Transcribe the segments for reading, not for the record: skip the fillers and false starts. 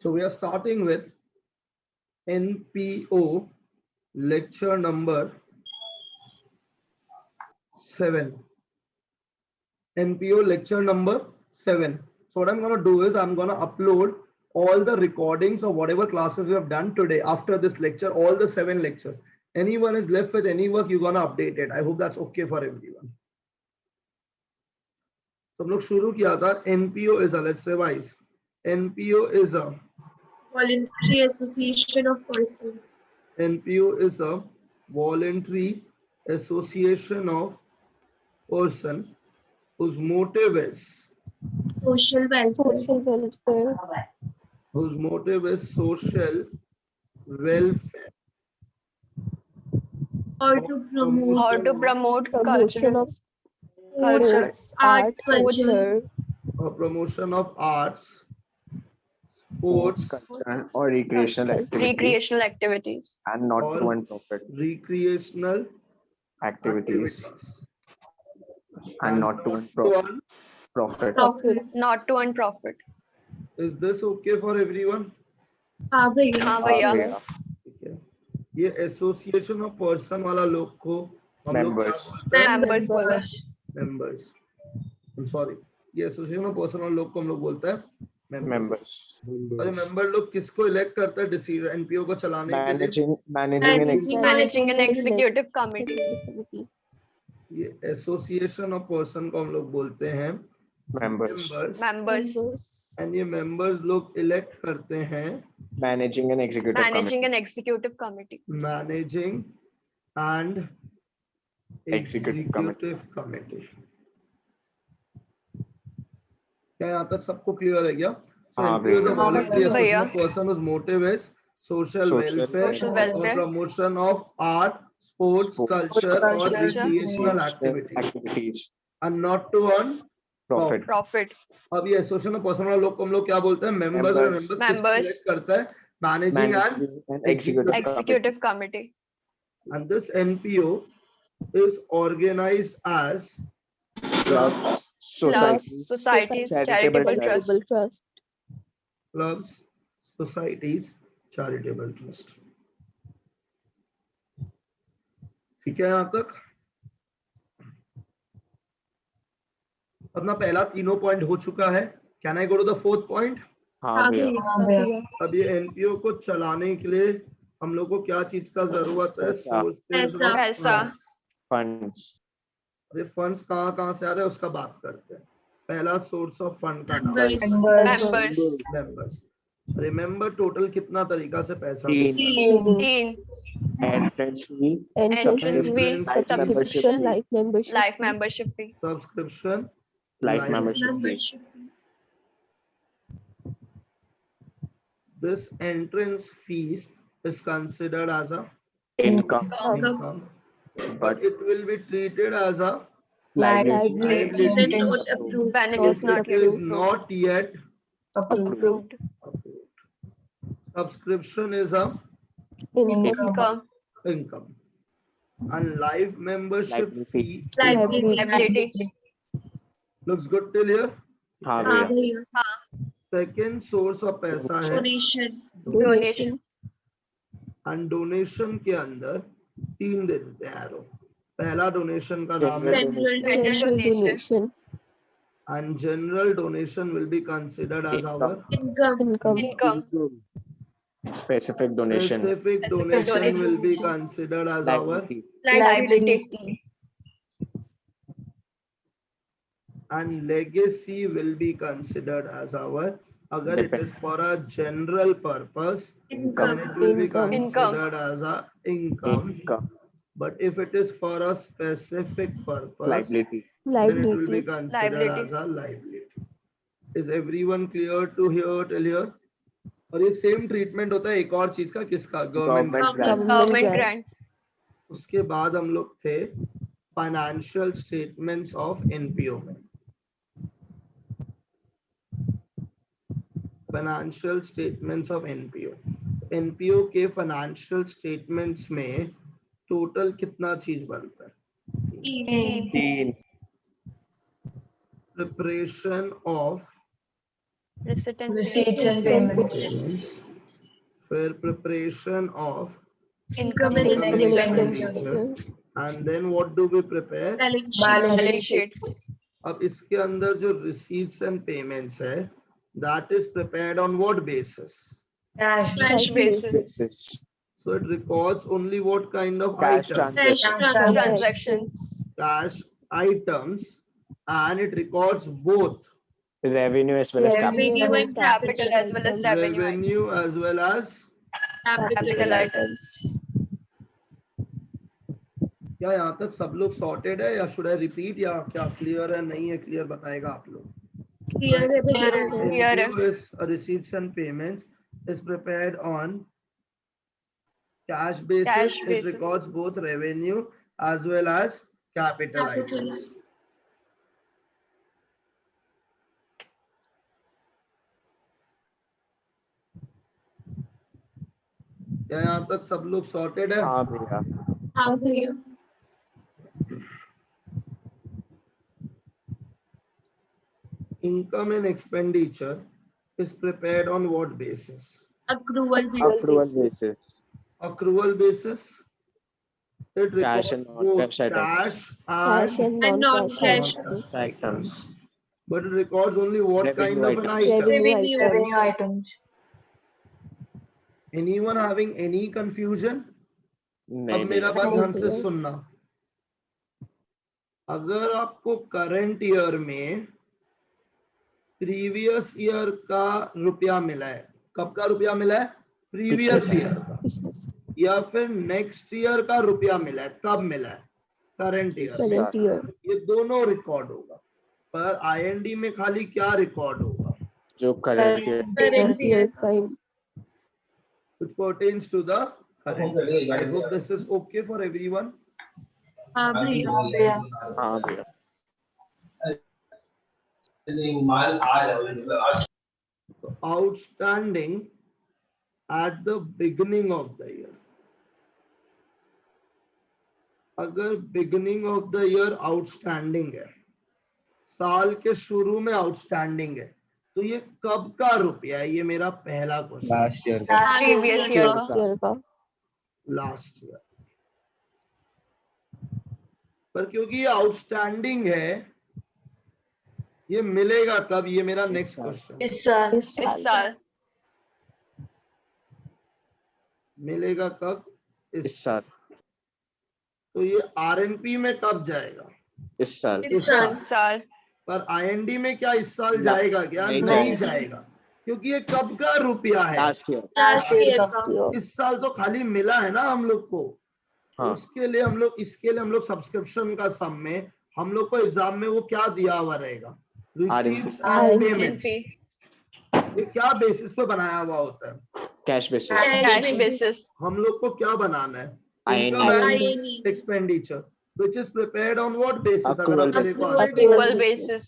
So we are starting with NPO lecture number 7. NPO lecture number 7. So what I'm going to do is I'm going to upload all the recordings of whatever classes we have done today after this lecture, all the 7 lectures. Anyone is left with any work, you're going to update it. I hope that's okay for everyone. So हम लोग शुरू किया था. NPO is a, let's revise. NPO is a voluntary association of persons. NPO is a voluntary association of person whose motive is Social welfare. whose motive is social welfare Or to promote promotion of sports, arts, culture, or promotion of arts, sports, culture, or recreational activities, and not or to earn profit recreational activities, and not to earn earn profit. profits. not to earn profit. Is this okay for everyone? हाँ भैया हाँ भैया. ठीक है. ये association of person वाला लोग को हम लोग क्या Members. बोलते हैं? members. मेंबर्स. I'm sorry. ये एसोसिएशन ऑफ पर्सन वाले लोग को हम लोग बोलते हैं Members. अरे मेंबर लोग किसको इलेक्ट करते हैं डिसीजन एनपीओ को चलाने के लिए? Managing and executive committee. ये एसोसिएशन ऑफ पर्सन को हम लोग बोलते हैं members. Members. एंड ये मेंबर्स लोग इलेक्ट करते हैं Managing and executive committee. and executive committee. Managing and Executive committee. Committee. क्या यहाँ तक सबको क्लियर है क्या? So हाँ, NPO is a भैया. voluntary association भैया. of person whose motive is social welfare Social or welfare. promotion of art, sports, culture or culture, recreational activities Activities. and not to earn Profit. Profit. अब ये association of person वाले लोग को हम लोग क्या बोलते हैं? मेंबर्स. और Members. मेंबर्स किसको करता है? Managing and Executive committee. and this NPO is organized as clubs, societies, charitable trust. clubs, societies, charitable trust. ठीक है यहाँ तक? अपना पहला तीनों पॉइंट हो चुका है. Can I go to the fourth point? हाँ भैया. अब ये एनपीओ को चलाने के लिए हम लोग को क्या चीज का जरूरत है? पैसा. Funds. अरे फंड्स कहाँ से आ रहे हैं उसका बात करते हैं. पहला सोर्स ऑफ फंड का नाम Members. मेंबर्स. रिमेंबर टोटल कितना तरीका से पैसा? 3. Entrance fee, Entrance fee, subscription, life membership, Life membership fee. Subscription, life membership fee. This entrance fees is considered as a Income, income, but it will be treated as a liability. Even not approved. When it is not it is not yet approved. approved. Subscription is a Income. income and life membership Liability. fee Liability. looks good till here. हाँ हाँ भैया. भैया. Second source of पैसा है Donation. Donation. and donation के अंदर 3 दे देते हैं arrow. पहला डोनेशन का नाम है General donation. and general donation will be considered as our Income. Specific donation. specific donation will be considered as our Liability. and legacy will be considered as our agar it is for a general purpose then it will be Income. considered as a income, Income. but if it is for a specific purpose Liability. then it will be Liability. considered as a liability. Is everyone clear to here till here? और ये same treatment होता है एक और चीज का. किसका? Government. Government grants. उसके बाद हम लोग थे फाइनेंशियल स्टेटमेंट्स ऑफ एनपीओ में. Financial statements of NPO. NPO के फाइनेंशियल स्टेटमेंट्स में टोटल कितना चीज बनता है? 3. Preparation of Receipts and payments. फिर preparation of income and income and expenditure. expenditure. And then what do we prepare? Balance sheet. अब इसके अंदर जो receipts and payments है, that is prepared on what basis? Cash basis. Basis. So it records only what kind of Cash items? transaction. Transactions. Cash items, and it records both Revenue as well as capital. Revenue and capital as well as revenue. revenue as well as Capital items. क्या यहाँ तक सब लोग sorted है या should I repeat या क्या clear है नहीं है क्लियर बताएगा आप लोग Clear है. Is receipts and payments is prepared on cash basis. Cash It basis. records both revenue as well as capital items. क्या यहाँ तक सब लोग सॉर्टेड है? हाँ भैया. Income and expenditure is prepared on what basis? Accrual Approval basis. Accrual basis. It records Cash and both non-cash items. Cash and non-cash non-cash Items. But it records only what Revenue kind of an items. item? Revenue items. Anyone having any confusion? नहीं अब मेरा भैया. बात ध्यान से सुनना. अगर आपको करंट ईयर में प्रीवियस ईयर का रुपया मिला है, कब का रुपया मिला है? प्रीवियस ईयर का. या फिर नेक्स्ट ईयर का रुपया मिला है, कब मिला है? Current year. current year. ये दोनों रिकॉर्ड होगा. पर आईएनडी में खाली क्या रिकॉर्ड होगा? जो current year. Current year fine. Which pertains to the current. I hope this is okay for everyone. हाँ भैया. हाँ भैया. So outstanding at the beginning of the year. अगर beginning of the year outstanding है, साल के शुरू में outstanding है, तो ये कब का रुपया है? ये मेरा पहला question. Last year. Previous year. Year का. Last year. पर क्योंकि ये आउटस्टैंडिंग है, ये मिलेगा कब? ये मेरा नेक्स्ट साल. क्वेश्चन. इस साल. इस साल. मिलेगा कब? इस साल. तो ये आरएनपी में कब जाएगा? इस साल. इस साल. साल. पर आईएनडी में क्या इस साल ना, जाएगा क्या? नहीं नहीं जाएगा. क्योंकि ये कब का रुपया है? Last year. Last year का. Year. इस साल तो खाली मिला है ना हम लोग को. हाँ. उसके लिए हम लोग, इसके लिए हम लोग सब्सक्रिप्शन का सम में हम लोग को एग्जाम में वो क्या दिया हुआ रहेगा? Receives and payments. ये क्या बेसिस पे बनाया हुआ होता है? Cash basis. Cash basis. हम लोग को क्या बनाना है? IND. Income and expenditure, which is prepared on what basis? अगर Accrual आप मेरे को Accrual basis.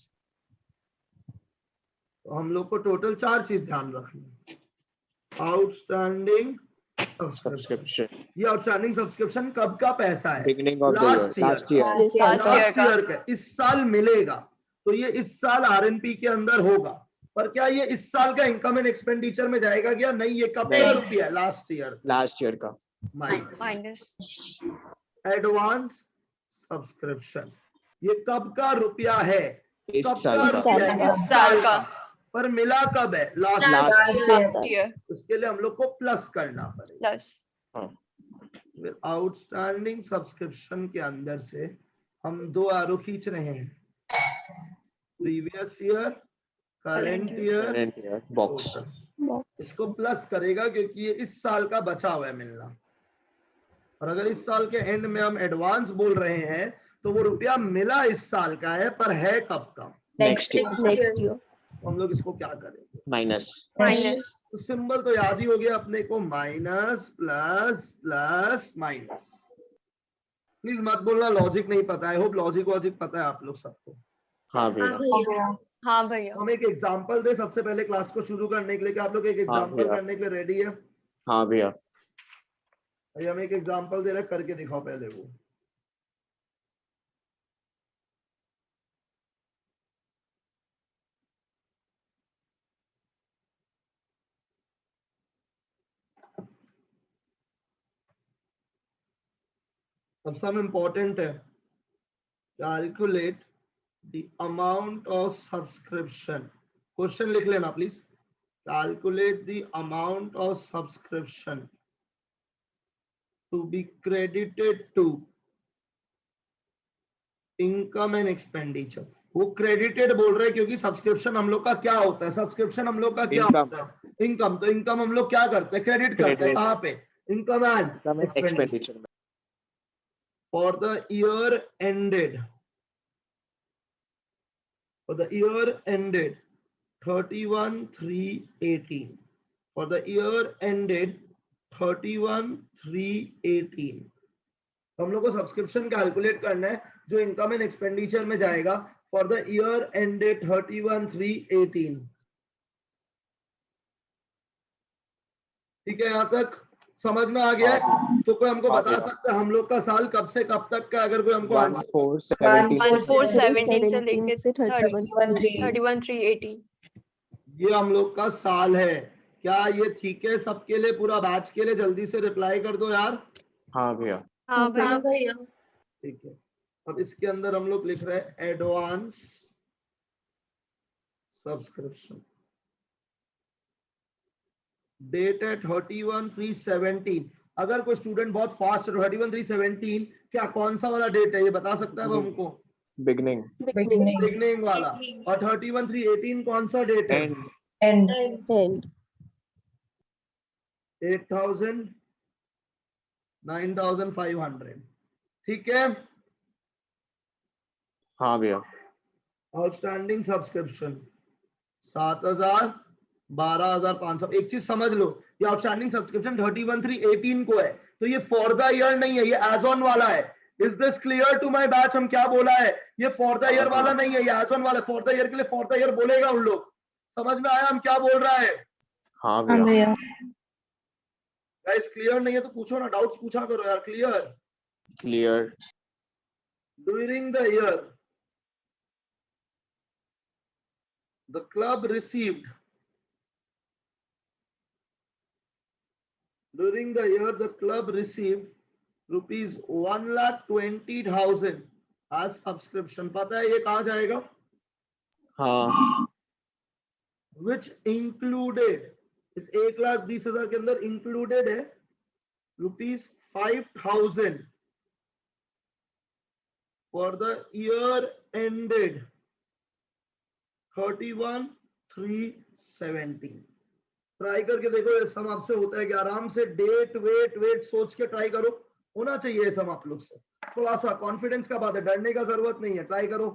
तो हम लोग को टोटल 4 चीज ध्यान रखनी है. Outstanding subscription. Subscription. ये आउटस्टैंडिंग सब्सक्रिप्शन कब का पैसा है? Beginning of the Last year. year. Last year. Last year. Last year का. इस साल मिलेगा तो ये इस साल आरएनपी के अंदर होगा. पर क्या ये इस साल का इनकम एंड एक्सपेंडिचर में जाएगा क्या? नहीं. ये कब का नहीं. रुपया है? Last year. Last year का. Minus Minus. Advance subscription. ये कब का रुपया है? इस कब साल का का. रुपया है? इस इस साल साल का. का. पर मिला कब है? लास्ट. Last year. उसके लिए हम लोग को प्लस करना पड़ेगा. Plus. फिर आउटस्टैंडिंग सब्सक्रिप्शन के अंदर से हम 2 एरो खींच रहे हैं. Previous year, current year, Current year. Box. इसको प्लस करेगा क्योंकि ये इस साल का बचा हुआ है मिलना. और अगर इस साल के एंड में हम एडवांस बोल रहे हैं तो वो रुपया मिला इस साल का है पर है कब का? Next year. Next year. तो हम लोग इसको क्या करेंगे? Minus. Minus. तो सिंबल तो याद ही हो गया अपने को. Minus plus plus minus. Please मत बोलना लॉजिक नहीं पता है. होप लॉजिक वॉजिक पता है आप लोग सबको. हाँ भैया. हाँ भैया. हम एक एग्जांपल दे सबसे पहले क्लास को शुरू करने के लिए. क्या आप लोग एक एग्जांपल भैया. करने के लिए रेडी है? हाँ भैया. अभी हम एक एग्जांपल दे रहे हैं, करके दिखाओ पहले वो. अब सम इम्पोर्टेंट है, calculate the amount of subscription. Question लिख लेना please. Calculate the amount of subscription to be credited to income and expenditure. वो क्रेडिटेड बोल रहे हैं क्योंकि सब्सक्रिप्शन हम लोग का क्या होता है, सब्सक्रिप्शन हम लोग का क्या होता है, इनकम। तो इनकम हम लोग क्या करते हैं, क्रेडिट करते हैं। कहाँ पे, income and expenditure. For the year ended, for the year ended 31/3/18, for the year ended 31/3/18 हम लोग को सब्सक्रिप्शन कैलकुलेट करना है जो इनकम एंड एक्सपेंडिचर में जाएगा फॉर द ईयर एंडेड 31/3/18। ठीक है, यहां तक समझ में आ गया है? तो कोई हमको बता सकता है हम लोग का साल कब से कब तक का, अगर कोई हमको आंसर 1417 से लेके 31/3/18 31/3/18। ये हम लोग का साल है। क्या ये ठीक है सबके लिए, पूरा बैच के लिए? जल्दी से रिप्लाई कर दो यार। हाँ भैया। हाँ भैया। ठीक है, अब इसके अंदर हम लोग लिख रहे हैं एडवांस सब्सक्रिप्शन, डेट है 31/3/17। अगर कोई स्टूडेंट बहुत फास्ट है, 31/3/17 क्या कौन सा वाला डेट है ये बता सकता है वो हमको? बिगनिंग बिगनिंग वाला। और 31/3/18 कौन सा डेट है? एंड 8,000 9,500। ठीक है, हाँ भैया। Outstanding subscription 7,000 12,500। एक चीज समझ लो, ये आउटस्टैंडिंग सब्सक्रिप्शन 31/3/18 को है, तो ये फॉर द ईयर नहीं है, ये एज ऑन वाला है। Is this clear to my batch? हम क्या बोला है, ये फॉर द ईयर वाला नहीं है, ये एज ऑन वाला। फॉर द ईयर के लिए फॉर द ईयर बोलेगा उन लोग। समझ में आया हम क्या बोल रहा है? हाँ भैया। गाइस क्लियर नहीं है तो पूछो ना, डाउट्स पूछा करो यार। Clear? During the year the club received, during the year the club received rupees 1,20,000 as subscription। पता है ये कहाँ जाएगा? हाँ। which included, इस 1,20,000 के अंदर included है rupees 5,000 for the year ended 31/3/17। Try करके देखो ये सम आपसे होता है कि आराम से डेट वेट सोच के ट्राई करो, होना चाहिए ये सम आप लोग से। थोड़ा सा कॉन्फिडेंस का बात है, डरने का जरूरत नहीं है, ट्राई करो।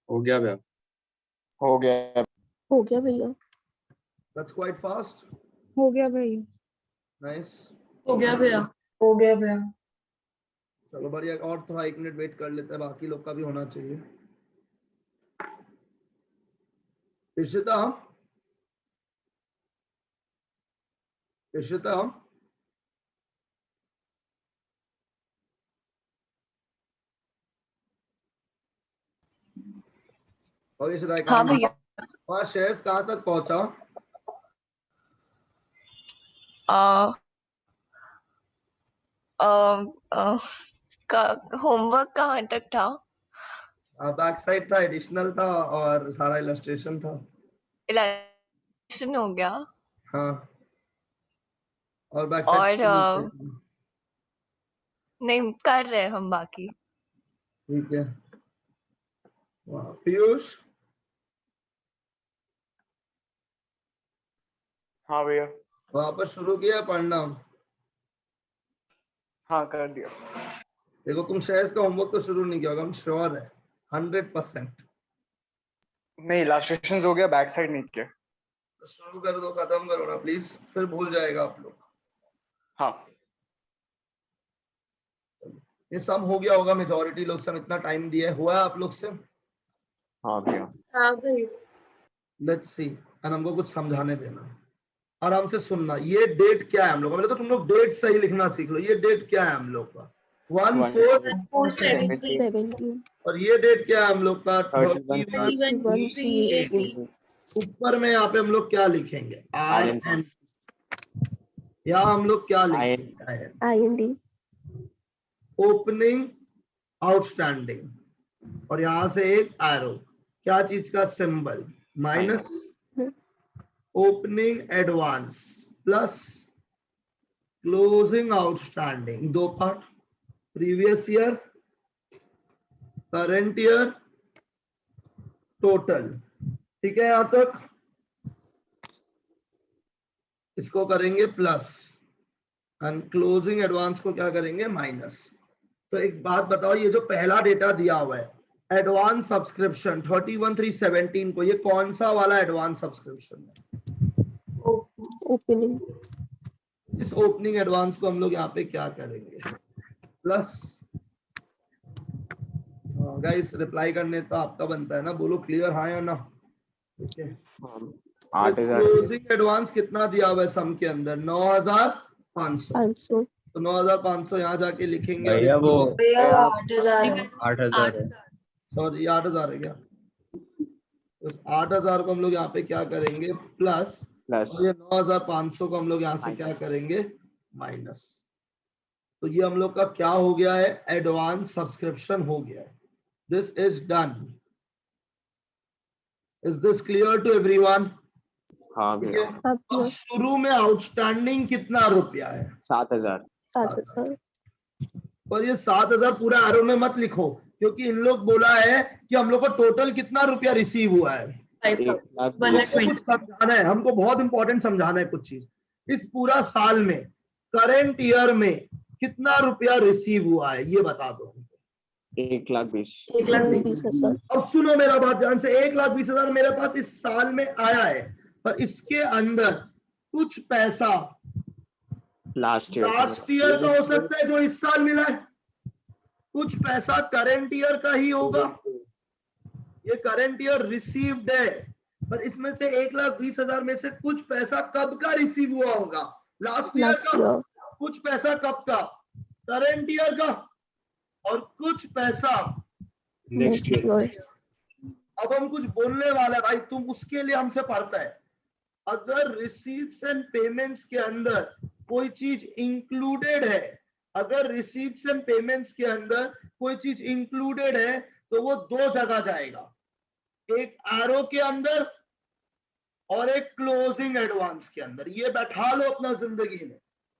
हो गया भैया। हो गया। हो गया भैया। That's quite fast. हो गया भैया। नाइस। हो गया भैया। हो गया भैया। चलो बढ़िया, और थोड़ा 1 मिनट वेट कर लेते हैं, बाकी लोग का भी होना चाहिए। इशिता और इशिता हाँ भैया। वहाँ शेयर्स कहाँ तक पहुंचा? होमवर्क कहाँ तक था? बैक साइड था, एडिशनल था और सारा इलस्ट्रेशन था। इलेक्शन हो गया। हाँ, और बैक और साइड नहीं कर रहे हम बाकी। ठीक है। पीयूष? हाँ भैया। वापस शुरू किया पढ़ना? हाँ कर दिया। देखो तुम शेयर्स का होमवर्क तो शुरू नहीं किया होगा, हम श्योर है 100%। नहीं, इलस्ट्रेशंस हो गया, बैक साइड नहीं किया। तो शुरू कर दो, खत्म करो ना प्लीज, फिर भूल जाएगा आप लोग। हाँ। ये सम हो गया होगा, मेजॉरिटी लोग से इतना टाइम दिया है, हुआ है आप लोग से? हाँ भैया। हाँ भैया। लेट्स सी, एंड हमको कुछ समझाने देना, आराम से सुनना। ये डेट क्या है हम लोग का? मतलब तो तुम लोग डेट सही लिखना सीख लो। ये डेट क्या है हम लोग का? 14 17 और ये डेट क्या है हम लोग का 31, 31 ऊपर में यहाँ पे हम लोग क्या लिखेंगे RN यहाँ हम लोग क्या लिखेंगे IND ओपनिंग आउटस्टैंडिंग और यहाँ से एक एरो क्या चीज का symbol minus opening advance plus closing outstanding दो part previous year current year total ठीक है। यहां तक इसको करेंगे प्लस एंड क्लोजिंग एडवांस को क्या करेंगे माइनस। तो एक बात बताओ ये जो पहला डेटा दिया हुआ है एडवांस सब्सक्रिप्शन 31,317 को ये कौन सा वाला एडवांस सब्सक्रिप्शन है? ओपनिंग इस ओपनिंग एडवांस को हम लोग यहाँ पे क्या करेंगे प्लस गाइस रिप्लाई करने तो आपका बनता है ना, बोलो क्लियर हाँ या ना। ठीक है 8,000 क्लोजिंग एडवांस कितना दिया हुआ है सम के अंदर 9,500 तो 9,500 यहाँ जाके लिखेंगे भैया वो 8,000 सॉरी 8,000 है क्या? तो 8,000 को हम लोग यहाँ पे क्या करेंगे प्लस प्लस और ये 9,500 को हम लोग यहाँ से क्या करेंगे माइनस। तो ये हम लोग का क्या हो गया है एडवांस सब्सक्रिप्शन हो गया है। This is done. Is this clear to everyone? हाँ भैया अब शुरू में आउटस्टैंडिंग कितना रुपया है 7,000 पर ये 7,000 पूरा एरो में मत लिखो क्योंकि इन लोग बोला है कि हम लोग को टोटल कितना रुपया रिसीव हुआ है। कुछ समझाना है हमको, बहुत इंपॉर्टेंट समझाना है कुछ चीज। इस पूरा साल में करंट ईयर में कितना रुपया रिसीव हुआ है ये बता दो। 1,20,000 अब सुनो मेरा बात ध्यान से, 1,20,000 मेरे पास इस साल में आया है पर इसके अंदर कुछ पैसा लास्ट ईयर का हो सकता है जो इस साल मिला है, कुछ पैसा करंट ईयर का ही होगा। ये करंट ईयर रिसीव्ड है पर इसमें से 1,20,000 में से कुछ पैसा कब का रिसीव हुआ होगा लास्ट ईयर का, कुछ पैसा कब का करंट ईयर का और कुछ पैसा नेक्स्ट ईयर। अब हम कुछ बोलने वाले भाई तुम उसके लिए हमसे पढ़ता है। अगर रिसीव्स एंड पेमेंट्स के अंदर कोई चीज इंक्लूडेड है, अगर रिसीव्स एंड पेमेंट्स के अंदर कोई चीज इंक्लूडेड है तो वो दो जगह जाएगा, एक एरो के अंदर और एक क्लोजिंग एडवांस के अंदर। ये बैठा लो अपना जिंदगी में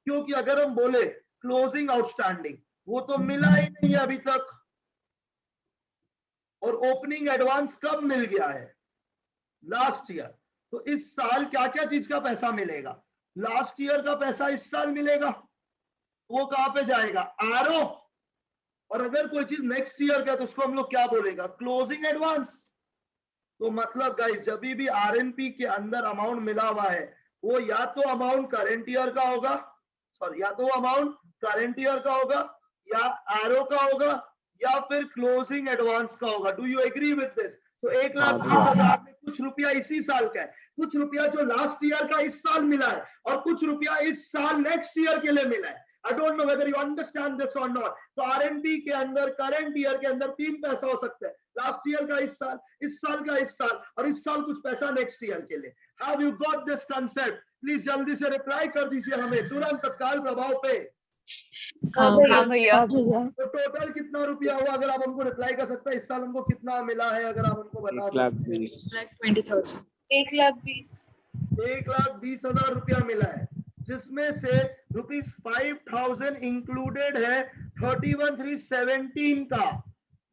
क्योंकि अगर हम बोले क्लोजिंग आउटस्टैंडिंग वो तो मिला ही नहीं है अभी तक और ओपनिंग एडवांस कब मिल गया है लास्ट ईयर। तो इस साल क्या क्या चीज का पैसा मिलेगा, लास्ट ईयर का पैसा इस साल मिलेगा, वो कहां पे जाएगा एरो। और अगर कोई चीज नेक्स्ट ईयर का तो उसको हम लोग क्या बोलेगा क्लोजिंग एडवांस। तो मतलब गाइस जब भी आरएनपी के अंदर अमाउंट मिला हुआ है वो या तो अमाउंट करंट ईयर का होगा, सॉरी या तो वो अमाउंट करंट ईयर का होगा या एरो का होगा या फिर क्लोजिंग एडवांस का होगा। Do you agree with this? तो 1,20,000 में कुछ रुपया इसी साल का है, कुछ रुपया जो लास्ट ईयर का इस साल मिला है और कुछ रुपया इस साल नेक्स्ट ईयर के लिए मिला है। I don't know whether you understand this और नॉट। तो आरएनपी के अंदर करंट ईयर के अंदर तीन पैसा हो सकता है, लास्ट ईयर का इस साल का इस साल और इस साल कुछ पैसा नेक्स्ट ईयर के लिए। Have you got this concept? Please जल्दी से रिप्लाई कर दीजिए हमें तुरंत तत्काल प्रभाव पे। हाँ भैया। तो टोटल कितना रुपया हुआ अगर आप हमको रिप्लाई कर सकते हैं, इस साल हमको कितना मिला है अगर आप हमको बता सकते हैं। 1,20,000 रुपया मिला है जिसमें से ₹5,000 इंक्लूडेड है 31,317 का।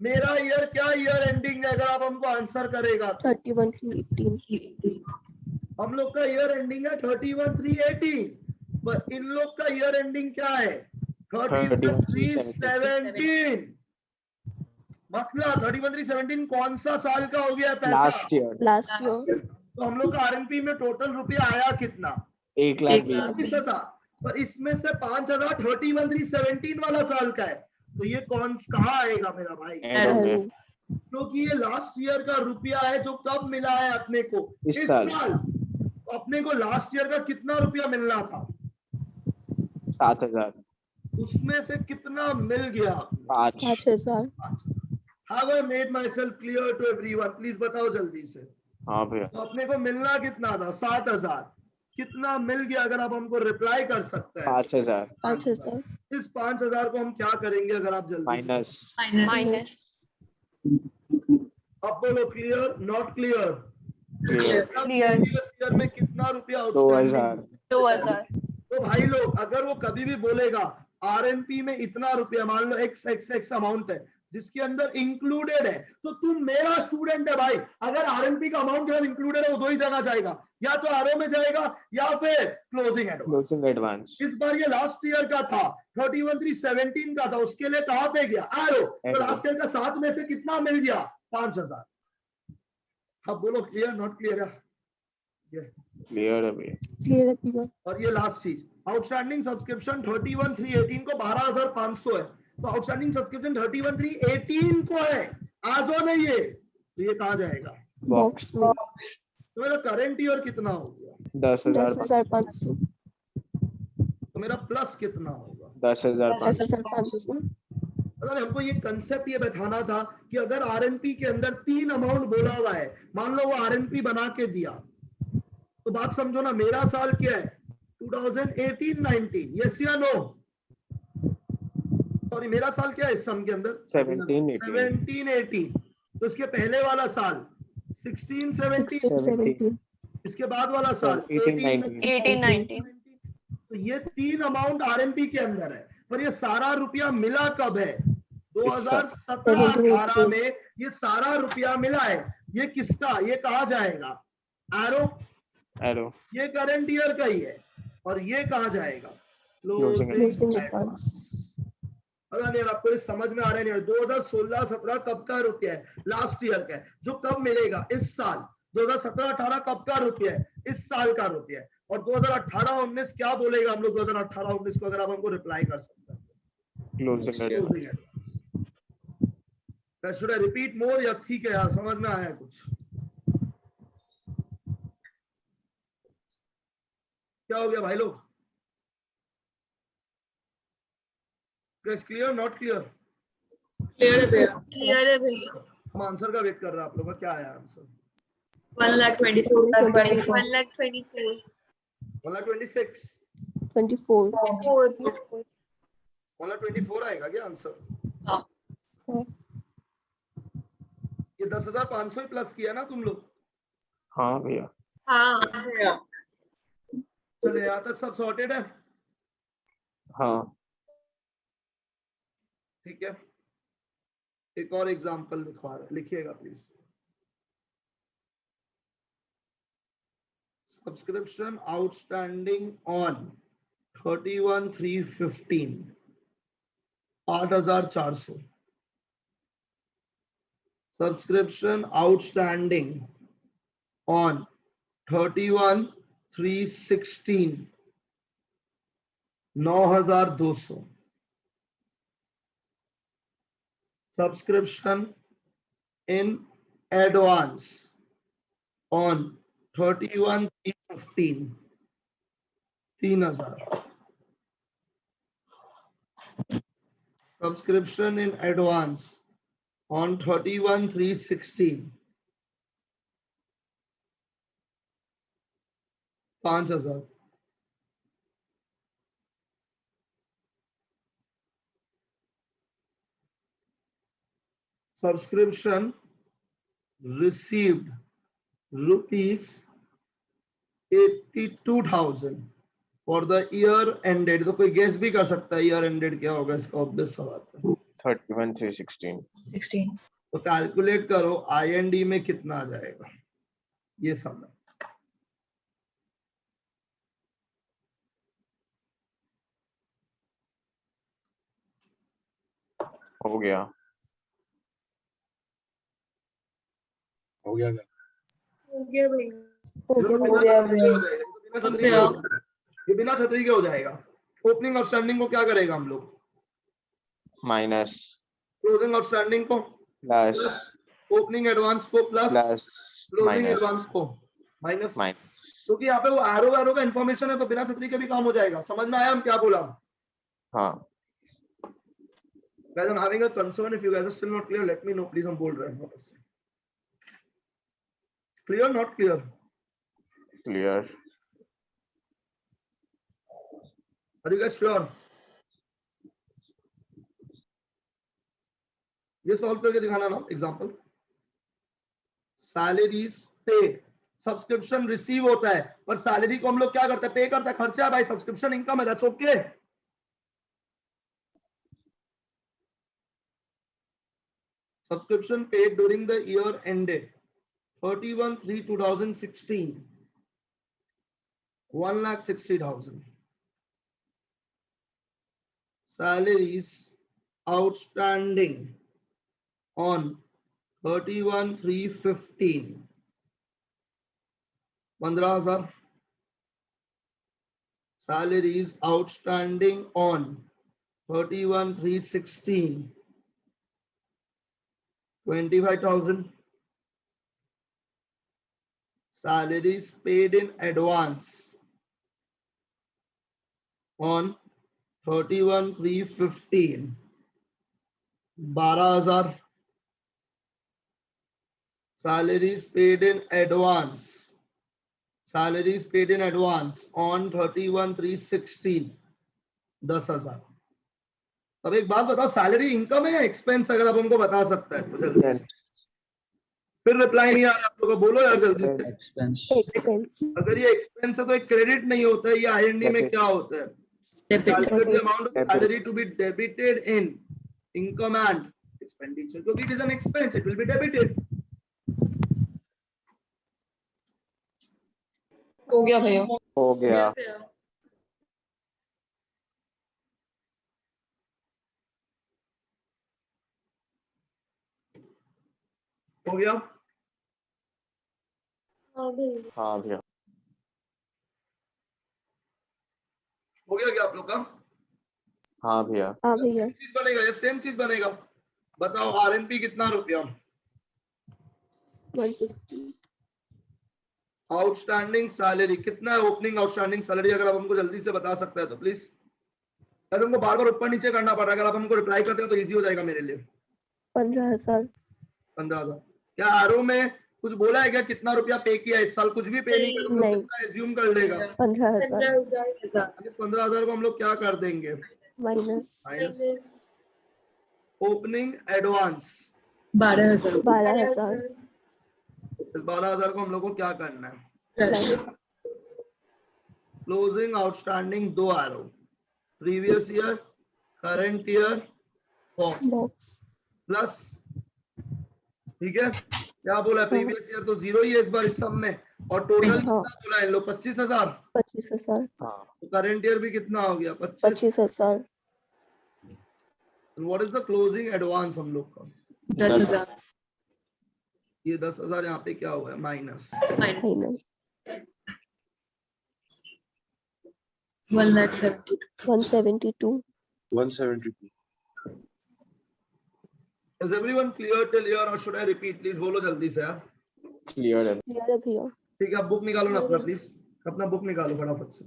मेरा ईयर क्या ईयर एंडिंग है अगर आप हमको आंसर करेगा तो 31,318 हम लोग का ईयर एंडिंग है 31,318 पर इन लोग का ईयर एंडिंग क्या है 31,317। मतलब 31,317 कौन सा साल का हो गया पैसा लास्ट ईयर। तो हम लोग का आरएनपी में टोटल रुपया आया कितना 1,20,000 पर इसमें से 5,000 31,317 वाला साल का है। तो ये कौन कहाँ आएगा मेरा भाई क्योंकि ये लास्ट ईयर का रुपया है जो कब मिला है अपने को इस साल। अपने को लास्ट ईयर का कितना रुपया मिलना था 7,000 उसमें से कितना मिल गया आपने? 5,000. Have I made myself clear to everyone? Please बताओ जल्दी से। हाँ भैया। तो अपने को मिलना कितना था? 7,000। कितना मिल गया अगर आप हमको रिप्लाई कर सकते हैं? 5,000 5,000. इस 5,000 को हम क्या करेंगे अगर आप जल्दी से? Minus Minus. अब बोलो clear not clear? Clear Clear. Previous year में कितना रुपया 2,000 2,000. तो भाई लोग अगर वो कभी भी बोलेगा आरएनपी में इतना रुपया, मान लो एक्स एक्स एक्स अमाउंट है जिसके अंदर इंक्लूडेड है, तो तुम मेरा स्टूडेंट है भाई, अगर आरएनपी का अमाउंट जो इंक्लूडेड है वो दो ही जगह जाएगा, या तो आरओ में जाएगा या फिर क्लोजिंग एडवांस। Closing advance. इस बार ये लास्ट ईयर का था 31/3/17 का था, उसके लिए कहां पे गया? आरओ। तो लास्ट ईयर का 7 में से कितना मिल गया? 5,000। अब बोलो क्लियर नॉट क्लियर? क्लियर है भैया। Clear है भैया. और ये लास्ट चीज, आउटस्टैंडिंग सब्सक्रिप्शन 31/3/18 को 12,500 है, तो आउटस्टैंडिंग सब्सक्रिप्शन 31/3/18 को है, आज हो नहीं है, तो ये कहां जाएगा? Box में. तो मेरा करंट ईयर कितना हो गया? 10,500. तो मेरा प्लस कितना होगा? 10,500। 10,500. अगर हमको ये कंसेप्ट ये बैठाना था कि अगर आरएनपी के अंदर 3 अमाउंट बोला हुआ है, मान लो वो आरएनपी बना के दिया, तो बात समझो ना, मेरा साल क्या है? 2018-19, यस या नो? सॉरी मेरा साल क्या है इस सम के अंदर? 17-18। तो इसके पहले वाला साल 16-17, 16-17. इसके बाद वाला साल 18-19. तो ये 3 अमाउंट आरएनपी के अंदर है, पर ये सारा रुपया मिला कब है? 2017-18 में ये सारा रुपया मिला है। ये किसका? ये कहा जाएगा? एरो। ये करंट ईयर का ही है, और ये कहा जाएगा? Closing advance. अगर यार आपको ये समझ में आ रहा है नहीं, 2016-17 कब का रुपया है? लास्ट ईयर का है, जो कब मिलेगा? इस साल। 2017-18 कब का रुपया है? इस साल का रुपया है। और 2018-19 क्या बोलेगा हम लोग? 2018-19 को अगर आप हमको रिप्लाई कर सकते हैं, closing advance. Should I repeat more या ठीक है यार, समझ में आया कुछ? क्या हो गया भाई लोग? Clear not clear? Clear है भैया. हम आंसर का वेट कर रहे हैं आप लोग का, क्या आया आंसर? 1,24,000. 1,26,000 24. 1,24,000 आएगा क्या आंसर? हाँ. ये 10,500 ही प्लस किया ना तुम लोग? हाँ भैया। हाँ. चलो यहाँ तक सब सॉर्टेड है? हाँ ठीक है, एक और एग्जांपल दिखवा रहे, लिखिएगा please. Subscription outstanding on 31/3/15 8,400। Subscription outstanding on 31/3/16 9,200। Subscription in advance on 31/3/15 3,000। Subscription in advance on 31/3/16 5,000। Subscription received rupees 82,000 for the year ended। तो कोई गेस भी कर सकता है ईयर एंडेड क्या होगा इसका, ऑब्वियस सा बात है। 31/3/16। तो कैलकुलेट करो IND में कितना आ जाएगा, ये सब हो गया। हो गया भैया. ये बिना छतरी के हो जाएगा। ओपनिंग आउटस्टैंडिंग को क्या करेगा हम लोग? माइनस। क्लोजिंग आउटस्टैंडिंग को प्लस। ओपनिंग एडवांस को प्लस क्लोजिंग एडवांस को माइनस। क्योंकि यहाँ पे वो एरो का इंफॉर्मेशन है, तो बिना छतरी के भी काम हो जाएगा। समझ में आया हम क्या बोला? हाँ। Guys, I'm having a concern. If you guys are still not clear, let me know. Please, हम बोल रहे हैं वापस से. Clear, not clear? Clear. Are you guys sure? ये सॉल्व करके दिखाना ना example. Salaries paid, subscription receive होता है, पर सैलरी को हम लोग क्या करते हैं? पे करते हैं. खर्चा है भाई, सब्सक्रिप्शन इनकम है. That's okay. Subscription paid during the year ended 31/3/2016, 1,60,000. Salaries outstanding on 31/3/15, 15,000. Salaries outstanding on 31/3/16, 25,000. Salaries paid in advance on 31/3/15, 12,000. Salaries paid in advance. Salaries paid in advance on 31/3/16, 10,000. अब एक बात बताओ, सैलरी इनकम है या expense? अगर आप हमको बता सकता है तो जल्दी से. फिर रिप्लाई नहीं आ रहा आप लोगों को, बोलो यार जल्दी से. Expense. Expense. अगर ये एक्सपेंस है तो एक क्रेडिट नहीं होता है. ये आईएनडी में क्या होता है? Calculate the amount of salary to be debited in income and expenditure. क्योंकि it is an expense, it will be debited. हो गया भैया. हो गया. हो गया. हाँ भैया. हो गया क्या आप लोग का? हाँ भैया. हाँ भैया. चीज बनेगा या सेम चीज बनेगा? बताओ आरएनपी कितना रुपया? 160. आउटस्टैंडिंग सैलरी कितना है? ओपनिंग आउटस्टैंडिंग सैलरी अगर आप हमको जल्दी से बता सकता है तो प्लीज. ऐसे हमको बार बार ऊपर नीचे करना पड़ रहा है. अगर आप हमको रिप्लाई करते हो तो इजी हो जाएगा मेरे लिए. 15,000. 15,000. क्या आरओ में कुछ बोला है क्या कितना रुपया पे किया इस साल? कुछ भी पे नहीं कर, नहीं. कितना एज्यूम कर लेगा? 15,000. 15,000 को हम लोग क्या कर देंगे? माइनस. Opening advance 12,000. 12,000. इस 12,000 को हम लोग को क्या करना है? प्लस. क्लोजिंग आउटस्टैंडिंग 2 आरो, previous year, current year, box. Plus. ठीक है. क्या बोला? प्रीवियस ईयर तो 0 ही है इस बार इस सब में. और टोटल कितना बोला इन लोग? 25,000. 25,000. तो करंट ईयर भी कितना हो गया? 25,000. What is the closing advance हम लोग का? 10,000. ये 10,000 यहाँ पे क्या हुआ है? Minus. Minus. 1,72,000. 172. Is everyone clear till here or should I repeat? Please बोलो जल्दी से यार. क्लियर है. क्लियर है भैया. ठीक है, आप बुक निकालो ना अपना प्लीज. अपना बुक निकालो फटाफट से.